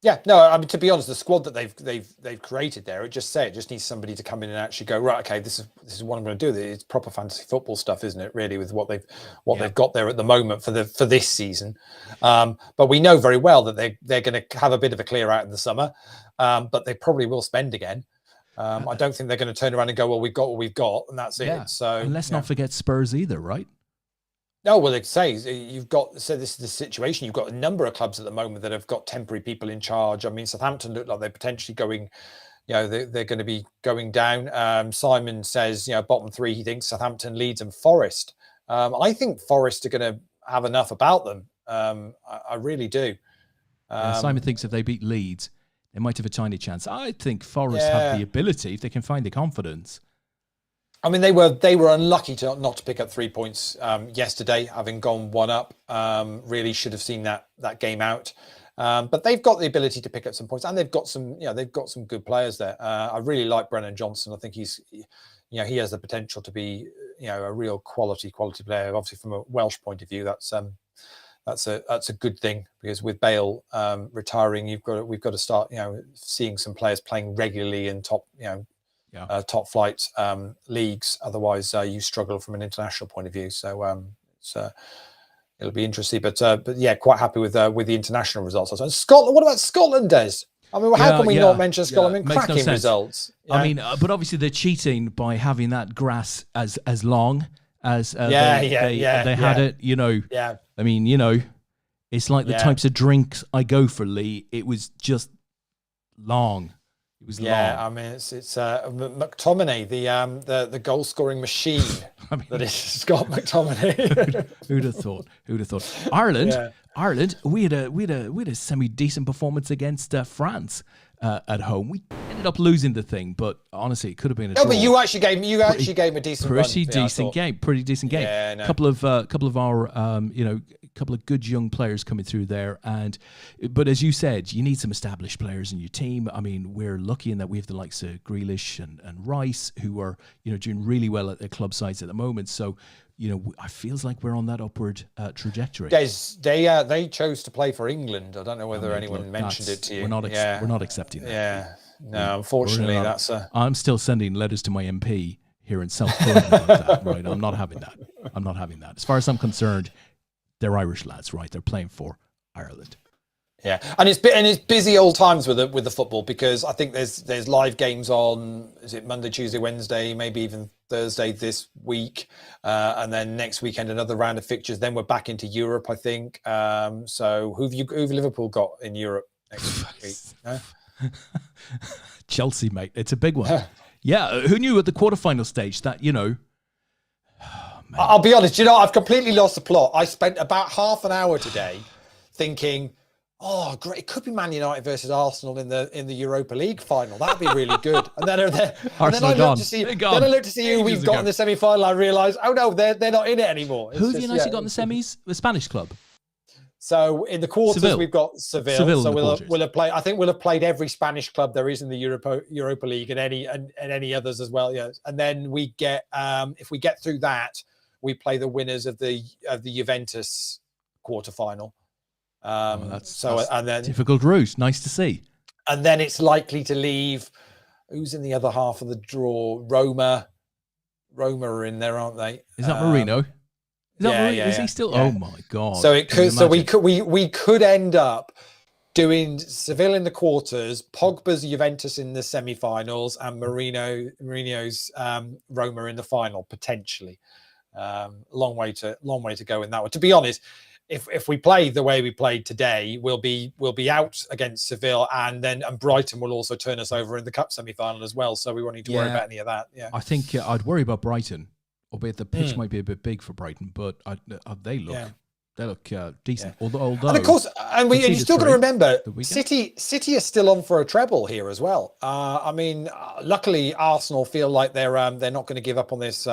Yeah, no, I mean, to be honest, the squad that they've created there, it just needs somebody to come in and actually go, right, okay, this is what I'm going to do. It's proper fantasy football stuff, isn't it? Really, with what they've got there at the moment for this season. But we know very well that they're going to have a bit of a clear out in the summer, but they probably will spend again. I don't think they're going to turn around and go, well, we've got what we've got, and that's it. So, and let's not forget Spurs either, right? No, well, they say this is the situation. You've got a number of clubs at the moment that have got temporary people in charge. I mean, Southampton look like they're potentially going, they're going to be going down. Simon says, bottom three, he thinks Southampton, Leeds and Forest. I think Forest are going to have enough about them. I really do. Simon thinks if they beat Leeds, they might have a tiny chance. I think Forest have the ability if they can find the confidence. I mean, they were unlucky to not to pick up 3 points yesterday, having gone one up. Really should have seen that game out. But they've got the ability to pick up some points, and they've got some good players there. I really like Brennan Johnson. I think he has the potential to be, a real quality player. Obviously, from a Welsh point of view, that's a good thing, because with Bale retiring, we've got to start, seeing some players playing regularly in top, top flight leagues. Otherwise, you struggle from an international point of view. So it'll be interesting. But yeah, quite happy with the international results. And Scotland. What about Scotland, Des? I mean, how can we not mention Scotland? I mean, cracking results. Yeah. I mean, but obviously they're cheating by having that grass as long as they had it. Yeah. I mean, it's like the types of drinks I go for, Lee. It was just long. It was long. I mean, it's McTominay, the goal scoring machine. I mean, that is Scott McTominay. Who'd have thought? Ireland. We had a semi decent performance against France at home. We ended up losing the thing, but honestly, it could have been a draw. But you actually gave a decent pretty decent game. Yeah, no. Couple of our couple of good young players coming through there, but as you said, you need some established players in your team. I mean, we're lucky in that we have the likes of Grealish and Rice, who are doing really well at their club sides at the moment. So I feels like we're on that upward trajectory. They chose to play for England. I don't know whether anyone mentioned it to you. We're not accepting that. Yeah, no, unfortunately, I'm still sending letters to my MP here in South Florida. Right, I'm not having that. As far as I'm concerned, they're Irish lads, right? They're playing for Ireland. Yeah, and it's busy old times with the football, because I think there's live games on, is it Monday, Tuesday, Wednesday, maybe even Thursday this week, and then next weekend another round of fixtures. Then we're back into Europe, I think. So who've Liverpool got in Europe next week? Huh? Chelsea, mate. It's a big one. Yeah, who knew at the quarterfinal stage that I'll be honest, I've completely lost the plot. I spent about half an hour today thinking, oh, great, it could be Man United versus Arsenal in the Europa League final. That'd be really good. And then I looked to see who we've got in the semi-final. I realised, oh no, they're not in it anymore. Who have United got in the semis? The Spanish club. So in the quarters, we've got Seville. So we'll have played. I think we'll have played every Spanish club there is in the Europa League, and any others as well. Yeah. And then we get, if we get through that, we play the winners of the Juventus quarterfinal. That's difficult route. Nice to see. And then it's likely to leave. Who's in the other half of the draw? Roma are in there, aren't they? Is that Marino? Is he still? Yeah. Oh my God! So it could. So we could end up doing Seville in the quarters, Pogba's Juventus in the semi-finals, and Mourinho's Roma in the final, potentially. Long way to go in that one. To be honest, if we play the way we played today, we'll be out against Seville, and Brighton will also turn us over in the cup semi-final as well. So we won't need to worry about any of that. Yeah, I think I'd worry about Brighton, albeit the pitch might be a bit big for Brighton, but they look decent. Although, and of course, and you still got to remember, City are still on for a treble here as well. I mean, luckily Arsenal feel like they're not going to give up on this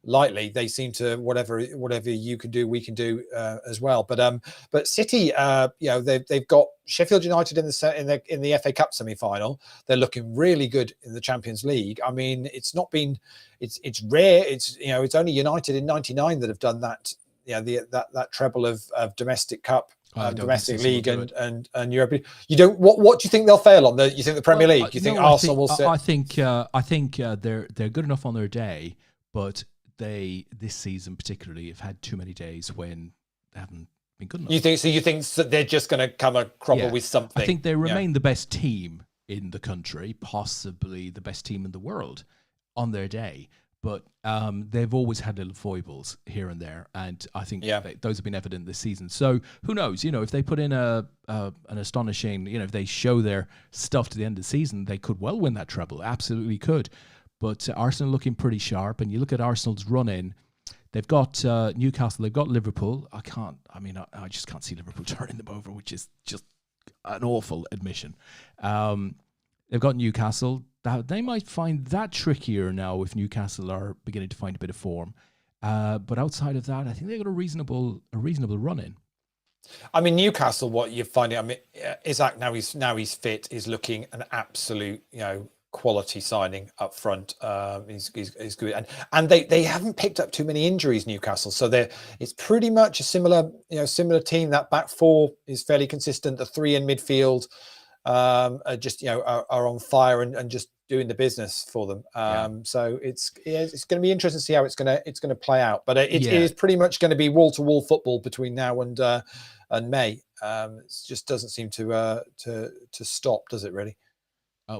lightly. They seem to whatever you can do, we can do as well. But City, they've got Sheffield United in the FA Cup semi-final. They're looking really good in the Champions League. I mean, it's rare. It's only United in '99 that have done that. That treble of domestic cup, domestic league, and Europe. You don't. What do you think they'll fail on? You think the Premier League? You think Arsenal will sit? I think they're good enough on their day, but this season particularly have had too many days when they haven't been good enough. You think that they're just going to come a crumble with something? I think they remain the best team in the country, possibly the best team in the world on their day. But they've always had little foibles here and there, and I think those have been evident this season. So who knows? If they put in an astonishing, if they show their stuff to the end of the season, they could well win that treble. Absolutely could. But Arsenal looking pretty sharp, and you look at Arsenal's run-in. They've got Newcastle, they've got Liverpool. I just can't see Liverpool turning them over, which is just an awful admission. They've got Newcastle. they might find that trickier now if Newcastle are beginning to find a bit of form. But outside of that, I think they got a reasonable run in. I mean, Newcastle, what you're finding, I mean, Isaac now he's fit, is looking an absolute, quality signing up front. He's good, and they haven't picked up too many injuries, Newcastle. So it's pretty much a similar team. That back four is fairly consistent. The three in midfield are just are on fire and just doing the business for them. So it's going to be interesting to see how it's going to play out. But it is pretty much going to be wall to wall football between now and May. It just doesn't seem to stop, does it? Really?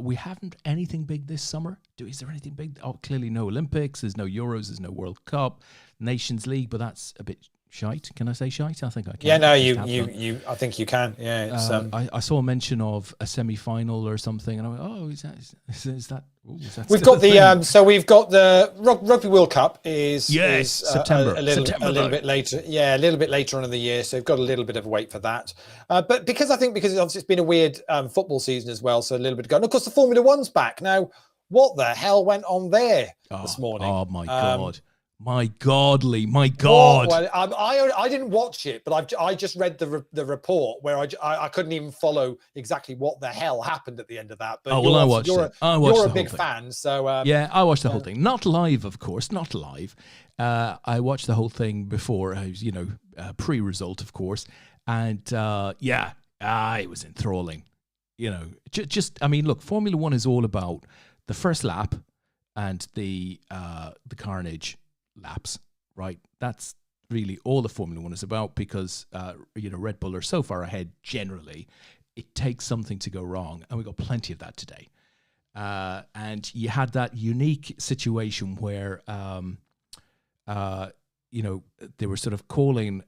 We haven't anything big this summer. Is there anything big? Oh, clearly no Olympics. There's no Euros. There's no World Cup, Nations League. But that's a bit shite. Can I say shite? I think I can. Yeah, no, I think you can. Yeah, it's, I saw a mention of a semi-final or something, and I went, "Oh, is that?" Ooh, is that we've got the so we've got the Rugby World Cup is September. A little bit later. Yeah, a little bit later on in the year, so we've got a little bit of a wait for that. But because it's been a weird football season as well, so a little bit ago. And of course, the Formula One's back now. What the hell went on there this morning? Oh my God. My God, Lee! My God! Well, I didn't watch it, but I just read the report where I couldn't even follow exactly what the hell happened at the end of that. But I watched it. You're a big fan, so yeah, I watched the whole thing. Not live, of course, not live. I watched the whole thing before, pre-result, of course, and it was enthralling. I mean, look, Formula One is all about the first lap and the carnage laps, right? That's really all the Formula One is about, because Red Bull are so far ahead generally. It takes something to go wrong, and we got plenty of that today. And you had that unique situation where they were sort of calling,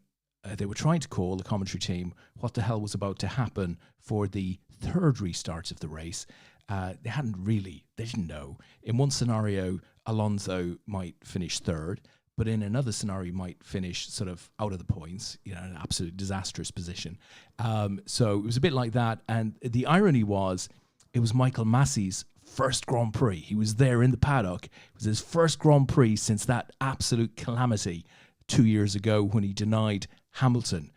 they were trying to call, the commentary team, what the hell was about to happen for the third restart of the race. They didn't know. In one scenario, Alonso might finish third, but in another scenario, he might finish sort of out of the points, an absolute disastrous position. So it was a bit like that. And the irony was, it was Michael Massey's first Grand Prix. He was there in the paddock. It was his first Grand Prix since that absolute calamity 2 years ago when he denied Hamilton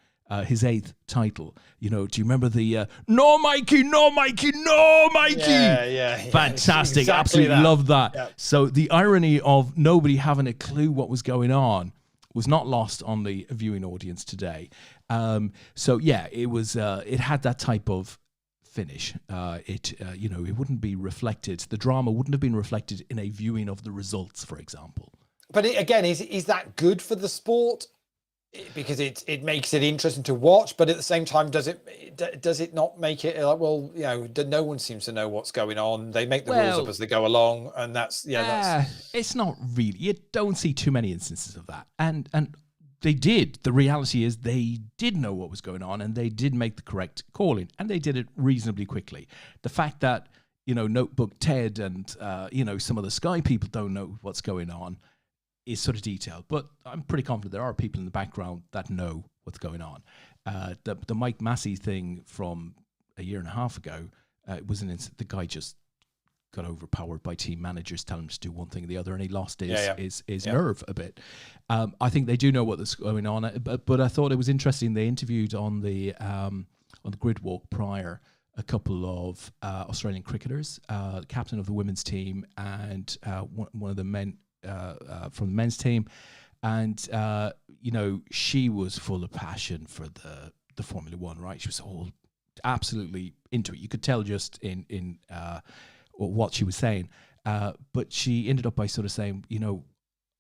his 8th title. Do you remember the no Mikey, no Mikey, no Mikey? Yeah. Fantastic. Exactly absolutely that. Loved that. Yeah. So the irony of nobody having a clue what was going on was not lost on the viewing audience today. It was it had that type of finish. It wouldn't be reflected, the drama wouldn't have been reflected in a viewing of the results, for example. But again, is that good for the sport? Because it makes it interesting to watch, but at the same time, does it not make it like, well, no one seems to know what's going on. They make the rules up as they go along, and that's it's not really. You don't see too many instances of that, and they did. The reality is they did know what was going on, and they did make the correct calling, and they did it reasonably quickly. The fact that Notebook Ted and some of the Sky people don't know what's going on is sort of detailed, but I'm pretty confident there are people in the background that know what's going on. The Mike Massey thing from a year and a half ago was the guy just got overpowered by team managers telling him to do one thing or the other, and he lost his nerve a bit. I think they do know what's going on, but I thought it was interesting. They interviewed on the grid walk prior a couple of Australian cricketers, the captain of the women's team and one of the men from the men's team, and she was full of passion for the Formula One, right? She was all absolutely into it. You could tell just in what she was saying, but she ended up by sort of saying,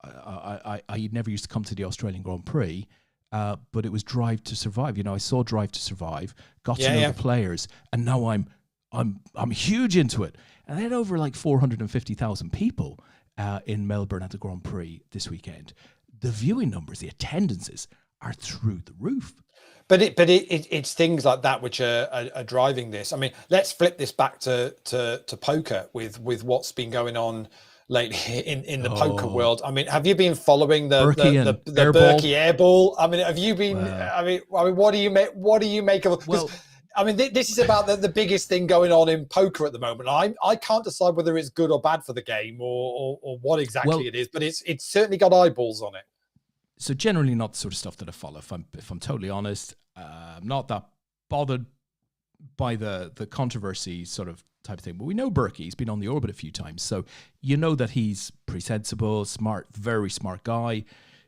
I never used to come to the Australian Grand Prix, but it was Drive to Survive. I saw Drive to Survive, got to know the players, and now I'm huge into it. And they had over like 450,000 people in Melbourne at the Grand Prix this weekend. The viewing numbers, the attendances are through the roof. But it's things like that which are driving this. I mean, let's flip this back to poker with what's been going on lately in the poker world. I mean, have you been following the Berkey airball? I mean, have you been? I mean, what do you make of it? I mean, this is about the biggest thing going on in poker at the moment. I can't decide whether it's good or bad for the game or what exactly it is, but it's certainly got eyeballs on it. So generally not the sort of stuff that I follow. If I'm totally honest, I'm not that bothered by the controversy sort of type of thing. But we know Berkey, he's been on the orbit a few times, so you know that he's pretty sensible, smart, very smart guy.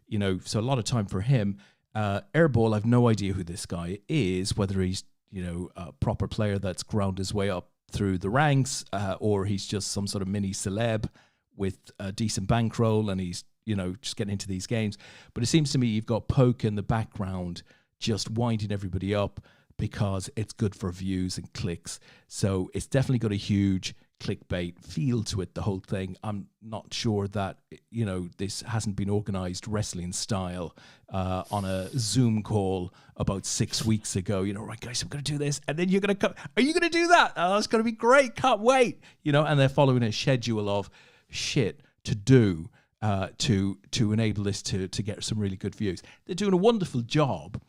You know, so a lot of time for him. Airball, I've no idea who this guy is, whether he's, you know, a proper player that's ground his way up through the ranks, or he's just some sort of mini celeb with a decent bankroll and he's, you know, just getting into these games. But it seems to me you've got Poke in the background just winding everybody up because it's good for views and clicks. So it's definitely got a huge clickbait feel to it, the whole thing. I'm not sure that, you know, this hasn't been organized wrestling style on a Zoom call about 6 weeks ago. You know, right, guys, I'm going to do this, and then you're going to come. Are you going to do that? Oh, it's going to be great. Can't wait. You know, and they're following a schedule of shit to do to enable this to get some really good views. They're doing a wonderful job,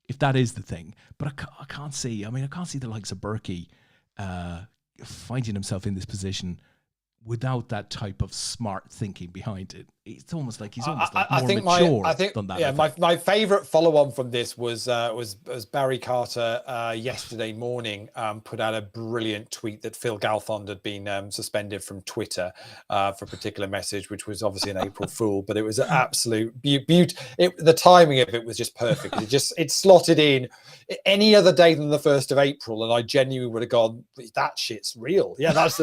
if that is the thing. But I can't see. I mean, I can't see the likes of Berkey finding himself in this position without that type of smart thinking behind it. It's almost like he's almost like more mature than that. Yeah, my favourite follow-on from this was Barry Carter yesterday morning put out a brilliant tweet that Phil Galfond had been suspended from Twitter for a particular message, which was obviously an April Fool, but it was an absolute beauty. The timing of it was just perfect. It slotted in any other day than the 1st of April, and I genuinely would have gone, that shit's real. Yeah, that's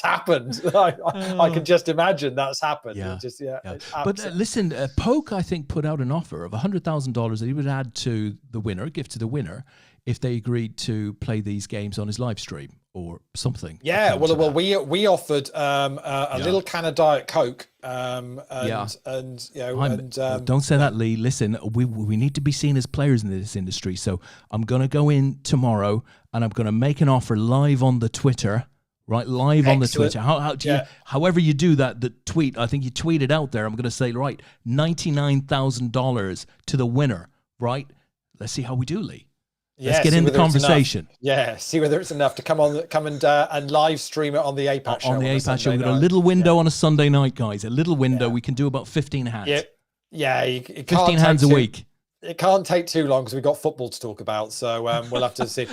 happened. I can just imagine that's happened. Yeah. Yeah. But listen, Poke, I think, put out an offer of $100,000 that he would add to the winner, gift to the winner, if they agreed to play these games on his live stream or something. Yeah, well, we offered a little can of Diet Coke, and you know, don't say that, Lee. Listen, we need to be seen as players in this industry. So I'm going to go in tomorrow and I'm going to make an offer live on the Twitter. Right, live on the Twitter. How do you, however you do that, the tweet, I think you tweeted out there, I'm going to say, right, $99,000 to the winner, right? Let's see how we do, Lee. Let's get in the conversation. Yeah, see whether it's enough to come and live stream it on the APAT show. On the APAT show, we've got a little window on a Sunday night, guys. A little window. We can do about 15 hands. Yeah, 15 hands a week. It can't take too long because we've got football to talk about. So we'll have to see.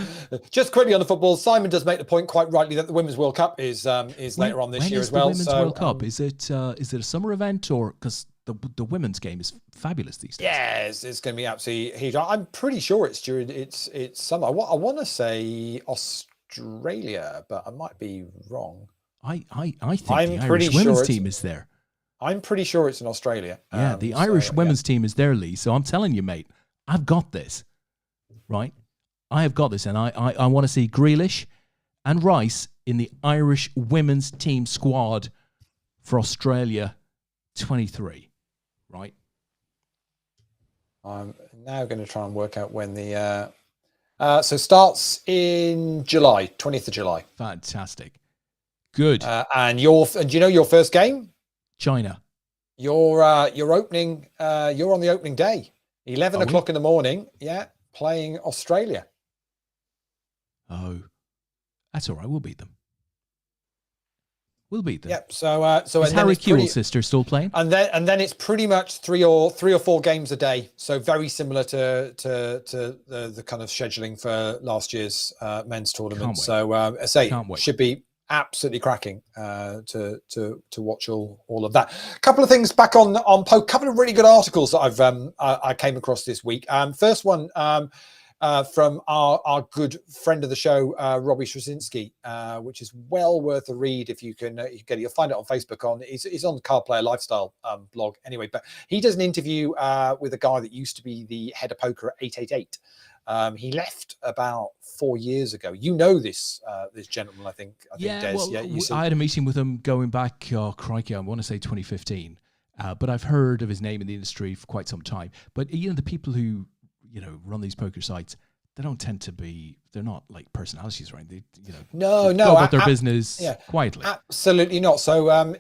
Just quickly on the football, Simon does make the point quite rightly that the Women's World Cup is later on this year as well. When is the Women's World Cup? Is it a summer event, or because the women's game is fabulous these days? Yeah, it's going to be absolutely huge. I'm pretty sure it's during it's summer. I want to say Australia, but I might be wrong. I think the Irish women's team is there. I'm pretty sure it's in Australia. Yeah, the Irish women's team is there, Lee. So I'm telling you, mate, I've got this, right? I have got this, and I want to see Grealish and Rice in the Irish women's team squad for Australia 23, right? I'm now going to try and work out when the so starts in July, 20th of July. Fantastic, good. And do you know your first game? China. You're opening. You're on the opening day, 11 o'clock in the morning. Yeah, playing Australia. Oh, that's all right. We'll beat them. Yep. So is Harry Kewell's sister still playing? And then it's pretty much three or four games a day. So very similar to the kind of scheduling for last year's men's tournament. So I say should be absolutely cracking to watch all of that. A couple of things back on Poke. Couple of really good articles that I came across this week. First one from our good friend of the show, Robbie Straczynski, which is well worth a read if you can get it. You'll find it on Facebook. He's on the Card Player Lifestyle blog anyway. But he does an interview with a guy that used to be the head of poker at 888. He left about 4 years ago. You know this gentleman, I think Des. Well, I had a meeting with him going back, crikey, I want to say 2015. But I've heard of his name in the industry for quite some time. But the people who run these poker sites, they don't tend to be. They're not like personalities, right? They no, go about their business quietly. Absolutely not. So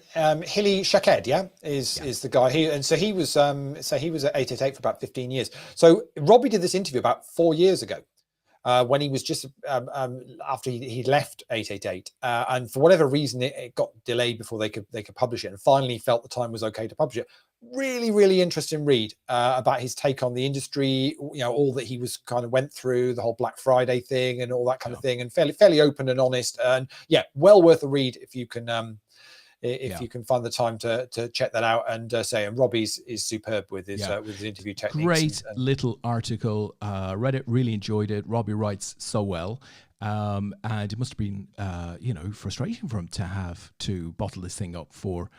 Hilly Shaked, is the guy. He was at 888 for about 15 years. So Robbie did this interview about 4 years ago. when he was just after he left 888, and for whatever reason it got delayed before they could publish it, and finally felt the time was okay to publish it. Really interesting read about his take on the industry, all that he was kind of went through, the whole Black Friday thing and all that kind of thing, and fairly open and honest, and well worth a read if you can you can find the time to check that out. And and Robbie's is superb with his interview techniques. Great little article. Read it, really enjoyed it. Robbie writes so well. And it must have been, frustrating for him to have to bottle this thing up for,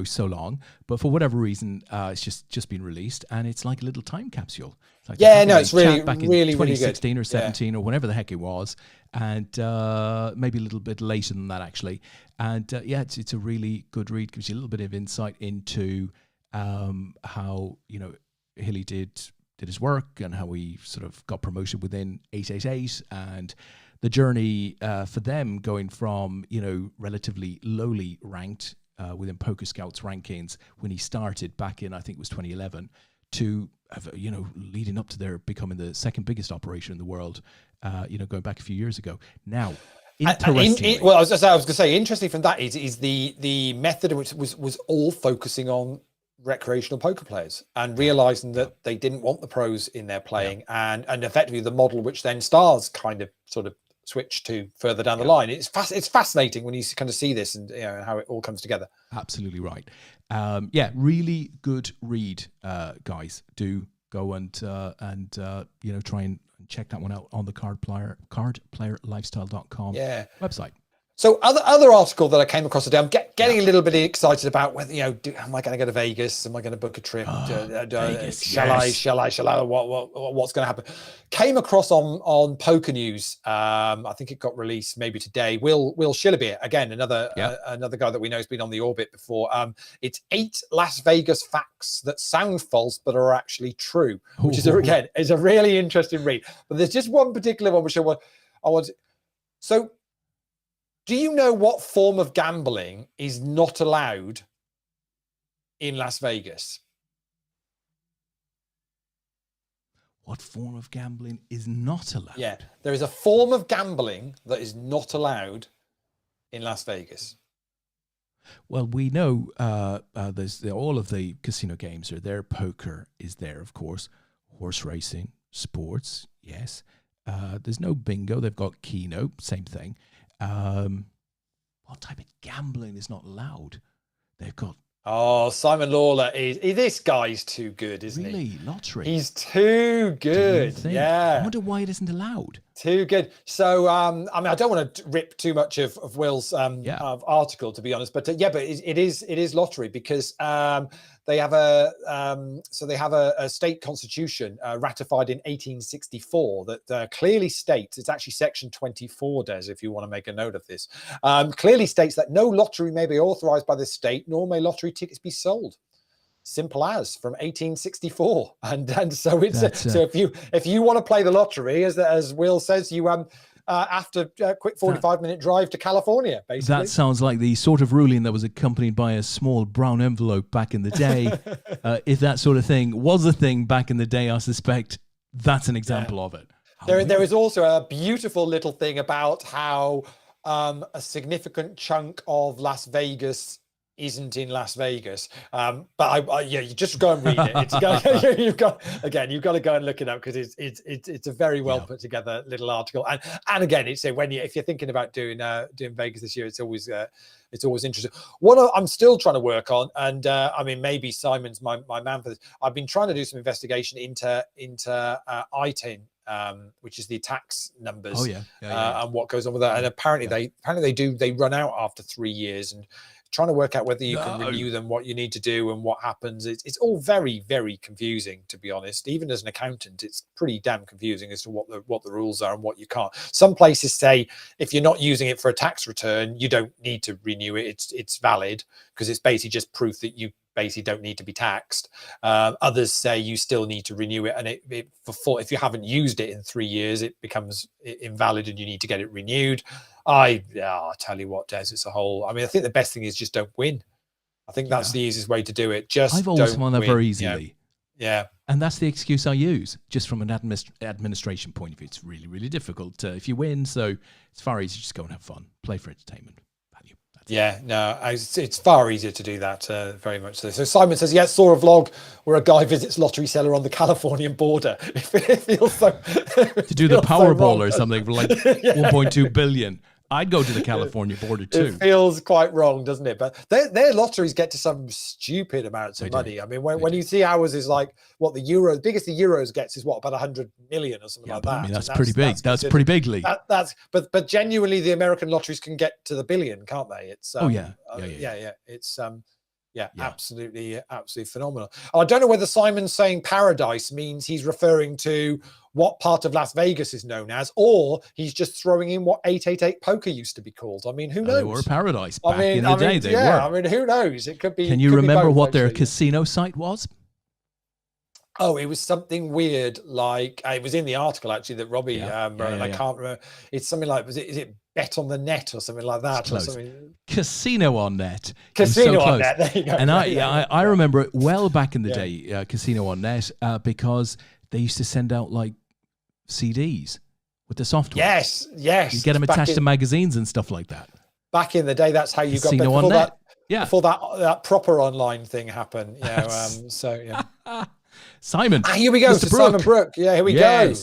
so long. But for whatever reason, it's just been released, and it's like a little time capsule. It's like it's really, back in really 2016 good. or 17 or whenever the heck it was, and maybe a little bit later than that actually. And it's a really good read. Gives you a little bit of insight into how Hilly did his work and how he sort of got promoted within 888, and the journey for them going from relatively lowly ranked within Poker Scouts rankings when he started back in, I think it was 2011, to leading up to their becoming the second biggest operation in the world, going back a few years ago. Now, interestingly, I was going to say, interesting from that is the method which was all focusing on recreational poker players, and realizing that they didn't want the pros in their playing, and effectively the model which then Stars kind of sort of switch to further down the line. It's fascinating when you kind of see this and how it all comes together. Absolutely right. Really good read, guys. Do go and try and check that one out on the cardplayerlifestyle.com website. So other article that I came across today, I'm getting a little bit excited about whether, am I going to go to Vegas? Am I going to book a trip? Vegas, shall I? What's going to happen? Came across on Poker News. I think it got released maybe today. Will Shillabeer, again, another guy that we know has been on the orbit before. It's 8 Las Vegas facts that sound false but are actually true, which is a really interesting read. But there's just one particular one which I want. So, do you know what form of gambling is not allowed in Las Vegas? What form of gambling is not allowed? Yeah, there is a form of gambling that is not allowed in Las Vegas. Well, we know there's all of the casino games are there. Poker is there, of course. Horse racing, sports, yes. There's no bingo. They've got Keno, same thing. What type of gambling is not allowed? They've got... Oh, Simon Lawler this guy's too good, isn't he? Really? Lottery? He's too good. Yeah. I wonder why it isn't allowed. Too good. So, I don't want to rip too much of Will's article, to be honest, but but it is lottery, because they have a state constitution ratified in 1864 that clearly states, it's actually section 24, Des, if you want to make a note of this, clearly states that no lottery may be authorized by the state, nor may lottery tickets be sold. Simple as, from 1864, and so it's so if you want to play the lottery, as Will says, you after a quick 45-minute drive to California, basically. That sounds like the sort of ruling that was accompanied by a small brown envelope back in the day. If that sort of thing was a thing back in the day, I suspect that's an example of it. There is also a beautiful little thing about how a significant chunk of Las Vegas isn't in Las Vegas, but you just go and read it. You've got to go and look it up, because it's a very well put together little article, and again, it's if you're thinking about doing Vegas this year, it's always interesting. What I'm still trying to work on, and maybe Simon's my man for this. I've been trying to do some investigation into ITIN, which is the tax numbers, and what goes on with that. And apparently they run out after 3 years, and trying to work out whether you can renew them, what you need to do, and what happens. It's all very, very confusing, to be honest. Even as an accountant, it's pretty damn confusing as to what the rules are and what you can't. Some places say if you're not using it for a tax return, you don't need to renew it. It's valid, because it's basically just proof that you basically don't need to be taxed. Others say you still need to renew it, and if you haven't used it in 3 years, it becomes invalid and you need to get it renewed. I'll tell you what, Des, it's a whole... I think the best thing is just don't win. I think that's the easiest way to do it. I've always won that very easily. Yeah. And that's the excuse I use, just from an administration point of view. It's really, really difficult if you win. So it's far easier to just go and have fun, play for entertainment value. Yeah, no, it's far easier to do that, very much so. So Simon says, yes, saw a vlog where a guy visits lottery seller on the Californian border. It feels so... to do the Powerball or something for like 1.2 billion. I'd go to the California border too. It feels quite wrong, doesn't it? But their lotteries get to some stupid amounts of money. I mean, when you see ours is like what the Euros, biggest the Euros gets is what, about 100 million or something like that. I mean, that's pretty big. That's pretty big, Lee. But genuinely, the American lotteries can get to the billion, can't they? It's It's absolutely phenomenal. I don't know whether Simon's saying paradise means he's referring to what part of Las Vegas is known as, or he's just throwing in what 888 poker used to be called. I mean, who knows? They were paradise back in the day. They were. I mean, who knows? It could be. Can you remember what their casino site was? Oh, it was something weird, like it was in the article actually that Robbie and I can't remember. It's something like, is it Bet on the Net or something like that? Or something? Casino on Net. Casino on Net. There you go. And I remember it well back in the day, Casino on Net, because they used to send out like CDs with the software. Yes. You get them attached to magazines and stuff like that. Back in the day, that's how you Casino got on Net. Before that proper online thing happened. Simon. Here we go. Mr. Simon Brook. Yeah, here we go.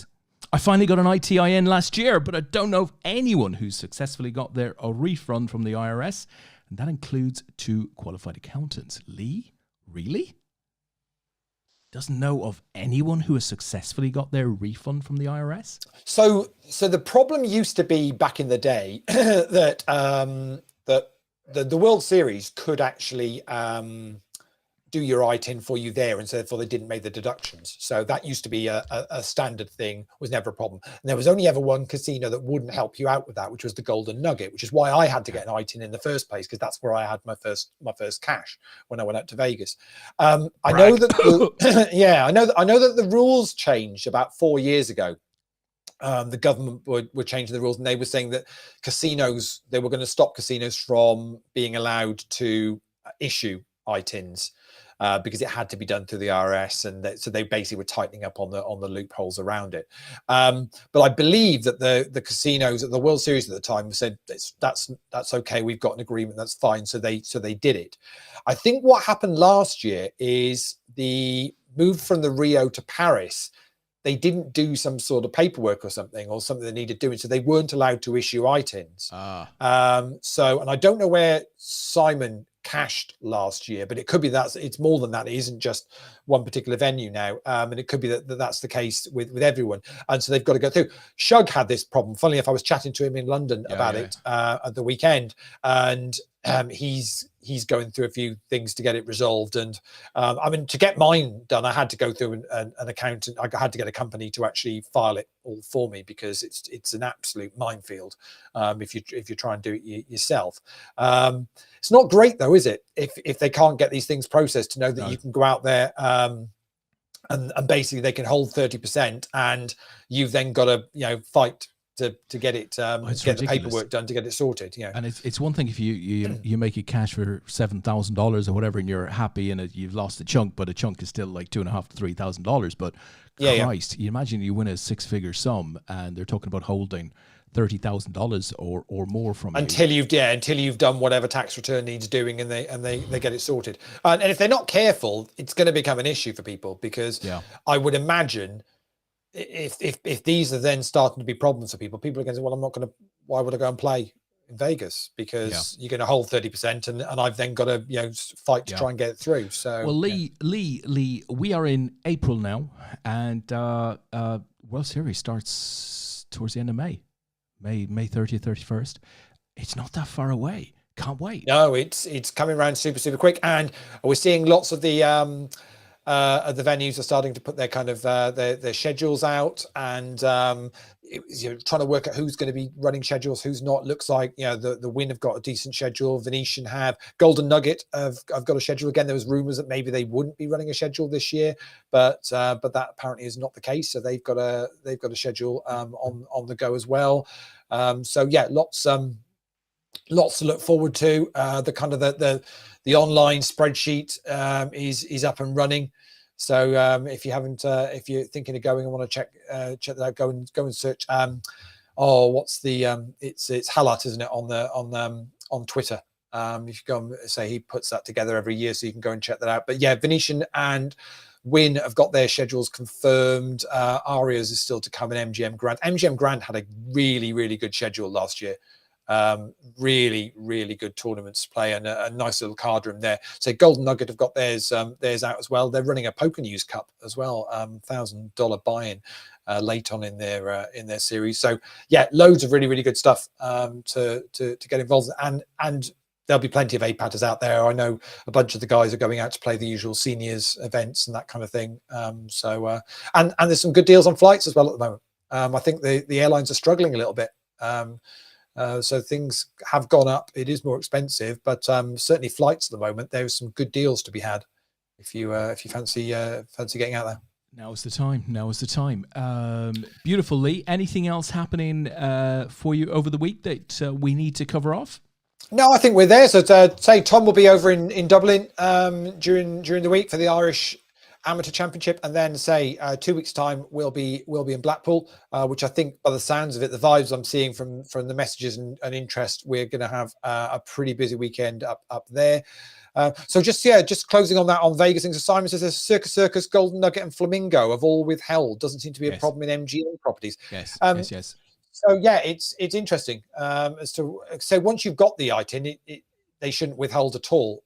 I finally got an ITIN last year, but I don't know of anyone who's successfully got a refund from the IRS, and that includes 2 qualified accountants. Lee, really? Doesn't know of anyone who has successfully got their refund from the IRS? So the problem used to be back in the day that the World Series could actually do your ITIN for you there, and so therefore they didn't make the deductions. So that used to be a standard thing, was never a problem. And there was only ever one casino that wouldn't help you out with that, which was the Golden Nugget, which is why I had to get an ITIN in the first place, because that's where I had my first cash when I went out to Vegas. I know that I know that the rules changed about 4 years ago. The government were changing the rules, and they were saying that they were going to stop casinos from being allowed to issue ITINs. Because it had to be done through the IRS, and so they basically were tightening up on the loopholes around it. But I believe that the casinos at the World Series at the time said that's okay. We've got an agreement. That's fine. So they did it. I think what happened last year is the move from the Rio to Paris. They didn't do some sort of paperwork or something they needed doing, so they weren't allowed to issue ITINs. And I don't know where Simon cashed last year, but it could be that it's more than that. It isn't just one particular venue now, and it could be that's the case with everyone, and so they've got to go through. Shug had this problem. Funnily enough, I was chatting to him in London about it at the weekend, and he's going through a few things to get it resolved. And I mean, to get mine done, I had to go through an accountant. I had to get a company to actually file it all for me, because it's an absolute minefield if you try and do it yourself. It's not great though, is it? If they can't get these things processed, to know that you can go out there and basically they can hold 30%, and you've then got to fight to get it get the paperwork done to get it sorted. And it's one thing if you make it cash for $7,000 or whatever, and you're happy, and you've lost a chunk, but a chunk is still like $2,500 to $3,000. But Christ, you imagine you win a 6-figure sum, and they're talking about holding $30,000 or more from until you've done whatever tax return needs doing, and they get it sorted. And if they're not careful, it's going to become an issue for people, because I would imagine if these are then starting to be problems for people are going to say, well, I'm not going to, why would I go and play in Vegas? Because you're going to hold 30%, and I've then got to fight to try and get it through. So Lee, we are in April now, and World Series starts towards the end of May 30th, 31st. It's not that far away. Can't wait. No, it's coming around super, super quick, and we're seeing lots of the venues are starting to put their kind of their schedules out, and trying to work out who's going to be running schedules, who's not. Looks like the Wynn have got a decent schedule. Venetian have. Golden Nugget have got a schedule again. There was rumours that maybe they wouldn't be running a schedule this year, but that apparently is not the case. So they've got a schedule on the go as well. Lots to look forward to. The online spreadsheet is up and running. So if you haven't, if you're thinking of going and want to check that out, go and search. What's the? It's Halat, isn't it, on Twitter? If you go and say, he puts that together every year, so you can go and check that out. But yeah, Venetian and Win have got their schedules confirmed. Arias is still to come, and MGM Grand. MGM Grand had a really, really good schedule last year. Really, really good tournaments to play, and a nice little card room there. So Golden Nugget have got theirs out as well. They're running a Poker News Cup as well, $1,000 buy-in late on in their series. So yeah, loads of really, really good stuff to get involved in. And there'll be plenty of APATers out there. I know a bunch of the guys are going out to play the usual seniors events and that kind of thing. And there's some good deals on flights as well at the moment. I think the airlines are struggling a little bit. So things have gone up. It is more expensive, but certainly flights at the moment, there's some good deals to be had if you fancy getting out there. Now is the time. Beautiful, Leigh. Anything else happening for you over the week that we need to cover off? No, I think we're there. So say Tom will be over in Dublin during the week for the Irish Amateur Championship, and then say 2 weeks time we'll be in Blackpool, which I think by the sounds of it, the vibes I'm seeing from the messages and interest, we're going to have a pretty busy weekend up there. So just closing on that on Vegas things. So Simon says Circus, Golden Nugget, and Flamingo have all withheld. Doesn't seem to be a problem in MGM properties. Yes. So yeah, it's interesting as to, so once you've got the ITIN, they shouldn't withhold at all.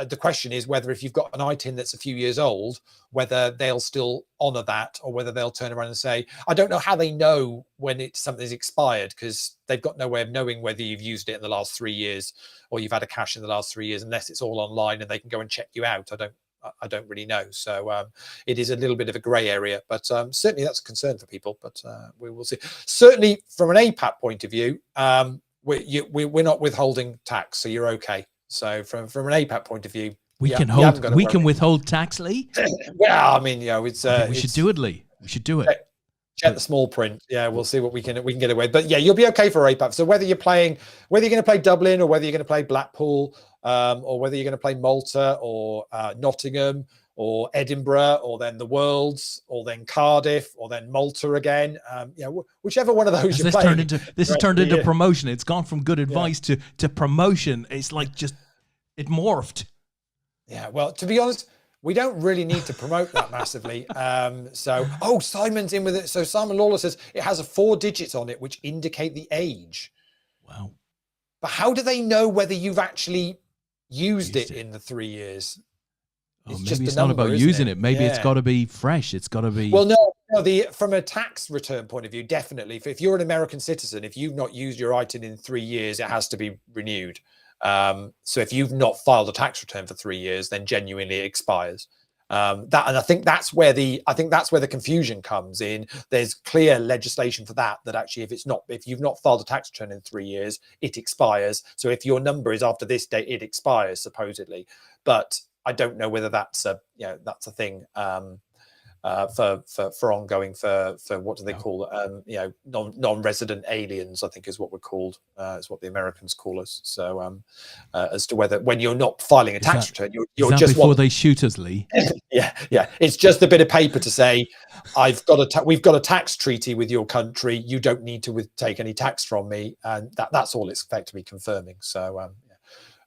The question is whether if you've got an ITIN that's a few years old, whether they'll still honour that, or whether they'll turn around and say, I don't know how they know when something's expired, because they've got no way of knowing whether you've used it in the last 3 years or you've had a cache in the last 3 years, unless it's all online and they can go and check you out. I don't really know. So it is a little bit of a grey area, but certainly that's a concern for people, but we will see. Certainly from an APAT point of view, we're not withholding tax, so you're okay. So from an APAT point of view, we can withhold tax, Leigh. Well, I mean, it's we should do it, Leigh. We should do it. Check the small print. Yeah, we'll see what we can get away. But yeah, you'll be okay for APAT. So whether you're going to play Dublin, or whether you're going to play Blackpool, or whether you're going to play Malta, or Nottingham, or Edinburgh, or then the Worlds, or then Cardiff, or then Malta again. Whichever one of those you're playing. This has turned into promotion. It's gone from good advice to promotion. It's like it morphed. Yeah, well, to be honest, we don't really need to promote that massively. Simon's in with it. So Simon Lawler says it has 4 digits on it, which indicate the age. Wow. But how do they know whether you've actually used it in the 3 years? Maybe it's not about using it. Maybe it's got to be fresh. It's got to be. Well, no. From a tax return point of view, definitely. If you're an American citizen, if you've not used your ITIN in 3 years, it has to be renewed. So if you've not filed a tax return for 3 years, then genuinely it expires. And I think that's where the confusion comes in. There's clear legislation for that actually, if you've not filed a tax return in 3 years, it expires. So if your number is after this date, it expires supposedly. But I don't know whether that's a thing for ongoing for what do they call it? Non-resident aliens, I think is what we're called. Is what the Americans call us. So as to whether when you're not filing a tax return, you're just before they shoot us, Leigh. yeah. It's just a bit of paper to say we've got a tax treaty with your country. You don't need to take any tax from me, and that's all it's effectively confirming. So.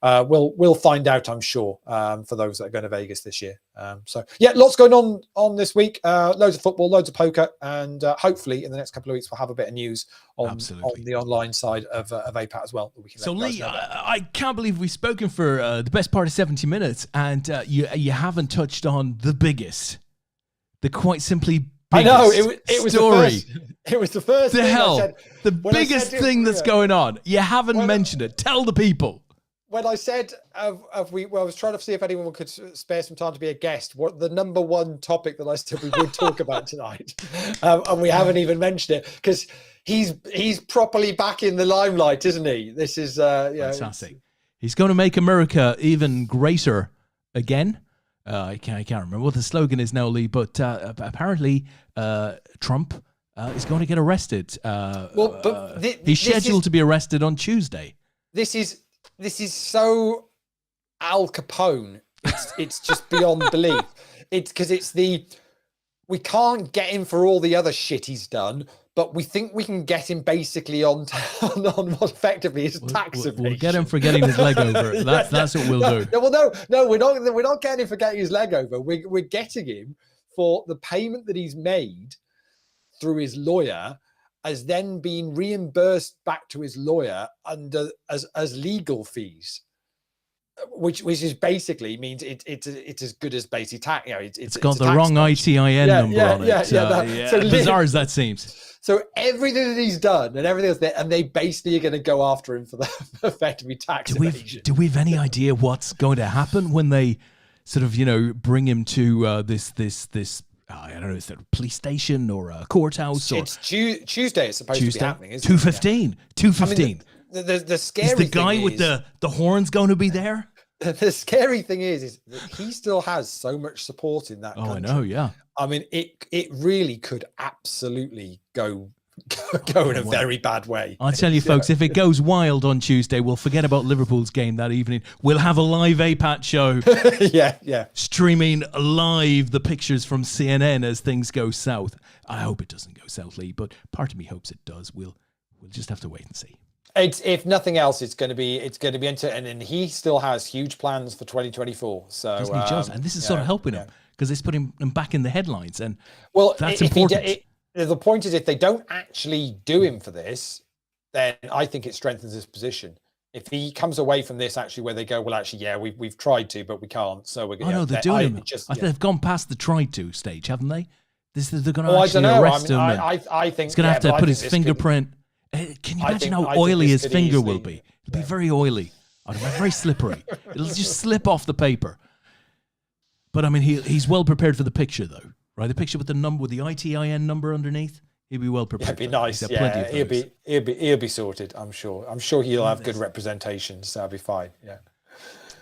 We'll find out, I'm sure, for those that are going to Vegas this year. Lots going on this week. Loads of football, loads of poker, and hopefully in the next couple of weeks we'll have a bit of news on the online side of APAT as well. That we can so Leigh, I can't believe we've spoken for the best part of 70 minutes, and you haven't touched on the biggest, the quite simply biggest I know it was story. It was the first. The thing hell, I said, the biggest thing that's going on. You haven't mentioned it. Tell the people. When I said, I was trying to see if anyone could spare some time to be a guest. What the number one topic that I said we would talk about tonight, and we haven't even mentioned it because he's properly back in the limelight, isn't he? This is fantastic. He's going to make America even greater again. I can't remember what the slogan is now, Leigh, but apparently Trump is going to get arrested. He's scheduled to be arrested on Tuesday. This is so Al Capone. It's just beyond belief. it's because we can't get him for all the other shit he's done, but we think we can get him basically on what effectively is tax evasion. We'll get him for getting his leg over. That's what we'll do. No, we're not getting him for getting his leg over. We're getting him for the payment that he's made through his lawyer as then being reimbursed back to his lawyer as legal fees. Which is basically means it's as good as basic tax. You know, it's got the wrong ITIN number on it. So bizarre as that seems. So everything that he's done and everything else there, and they basically are going to go after him for the effectively tax evasion. Do we have any idea what's going to happen when they sort of bring him to this I don't know, is it a police station or a courthouse? It's Tuesday. It's supposed to be happening. Isn't 2:15. 2:15. The scary is the guy with the horns going to be there? The scary thing is that he still has so much support in that country. I know, yeah. I mean, it really could absolutely go in a very bad way. I'll tell you, folks, if it goes wild on Tuesday, we'll forget about Liverpool's game that evening. We'll have a live APAT show. yeah. Streaming live the pictures from CNN as things go south. I hope it doesn't go south, Leigh, but part of me hopes it does. We'll just have to wait and see. It's, if nothing else, it's going to be and he still has huge plans for 2024. So doesn't he just? And this is sort of helping him because it's putting him back in the headlines, and that's important. The point is, if they don't actually do him for this, then I think it strengthens his position. If he comes away from this actually where they go, well, actually, yeah, we've tried to, but we can't. So we're going. Oh no, they're doing him. They've gone past the tried to stage, haven't they? They're going to actually arrest him. I think he's going to have to put his fingerprint. Can you imagine how oily his finger will be? It'll be very oily. It'll be very slippery. It'll just slip off the paper. But I mean, he's well prepared for the picture, though, right? The picture with the number, with the ITIN number underneath. He'll be well prepared. It'd be nice. Yeah, he'll be sorted. I'm sure. He'll have good representation, so that'll be fine. Yeah.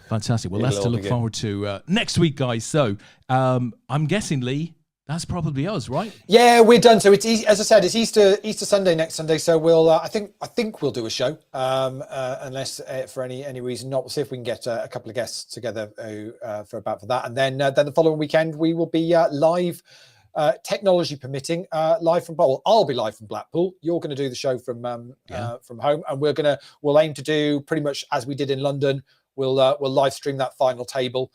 Fantastic. Well, that's to look forward to next week, guys. So I'm guessing, Leigh, that's probably us, right? Yeah, we're done. So it's as I said, it's Easter Sunday next Sunday. So we'll I think we'll do a show, unless for any reason not. We'll see if we can get a couple of guests together for that, and then the following weekend we will be live, technology permitting, live from Blackpool. I'll be live from Blackpool. You're going to do the show from home, and we'll aim to do pretty much as we did in London. We'll live stream that final table,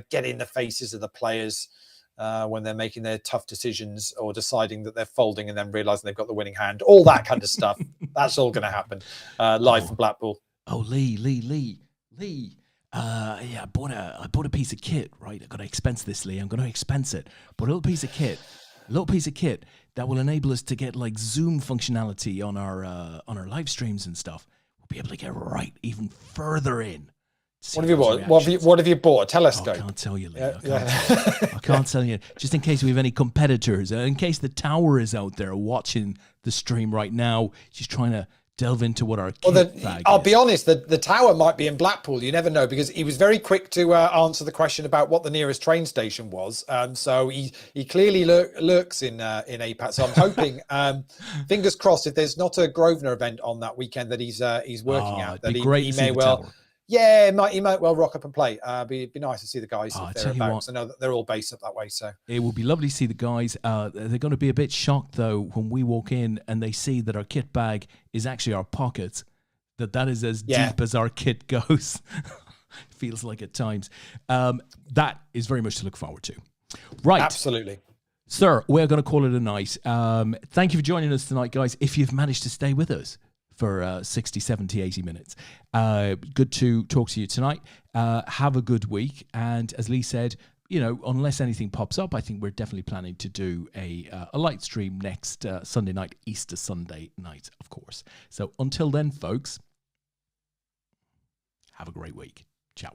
get in the faces of the players. When they're making their tough decisions or deciding that they're folding and then realizing they've got the winning hand, all that kind of stuff. That's all going to happen live from Blackpool. Oh, Leigh. I bought a piece of kit, right? I've got to expense this, Leigh. I'm going to expense it. But a little piece of kit that will enable us to get like Zoom functionality on our live streams and stuff. We'll be able to get right even further in. What have you bought? What have you bought? A telescope? I can't tell you, Leigh. I can't tell you. Just in case we have any competitors, in case the tower is out there watching the stream right now, she's trying to delve into what our kit bag I'll be honest, the tower might be in Blackpool. You never know, because he was very quick to answer the question about what the nearest train station was. So he clearly lurks in APAT. So I'm hoping, fingers crossed, if there's not a Grosvenor event on that weekend that he's working out, that he may well. Tower. Yeah, he might well rock up and play. Be nice to see the guys if they're about. I know that they're all based up that way. So it will be lovely to see the guys. They're going to be a bit shocked though when we walk in and they see that our kit bag is actually our pocket. That is as deep as our kit goes. Feels like at times. That is very much to look forward to. Right, absolutely. Sir, we're going to call it a night. Thank you for joining us tonight, guys. If you've managed to stay with us for 60, 70, 80 minutes. Good to talk to you tonight. Have a good week. And as Leigh said, unless anything pops up, I think we're definitely planning to do a light stream next Sunday night, Easter Sunday night, of course. So until then, folks, have a great week. Ciao.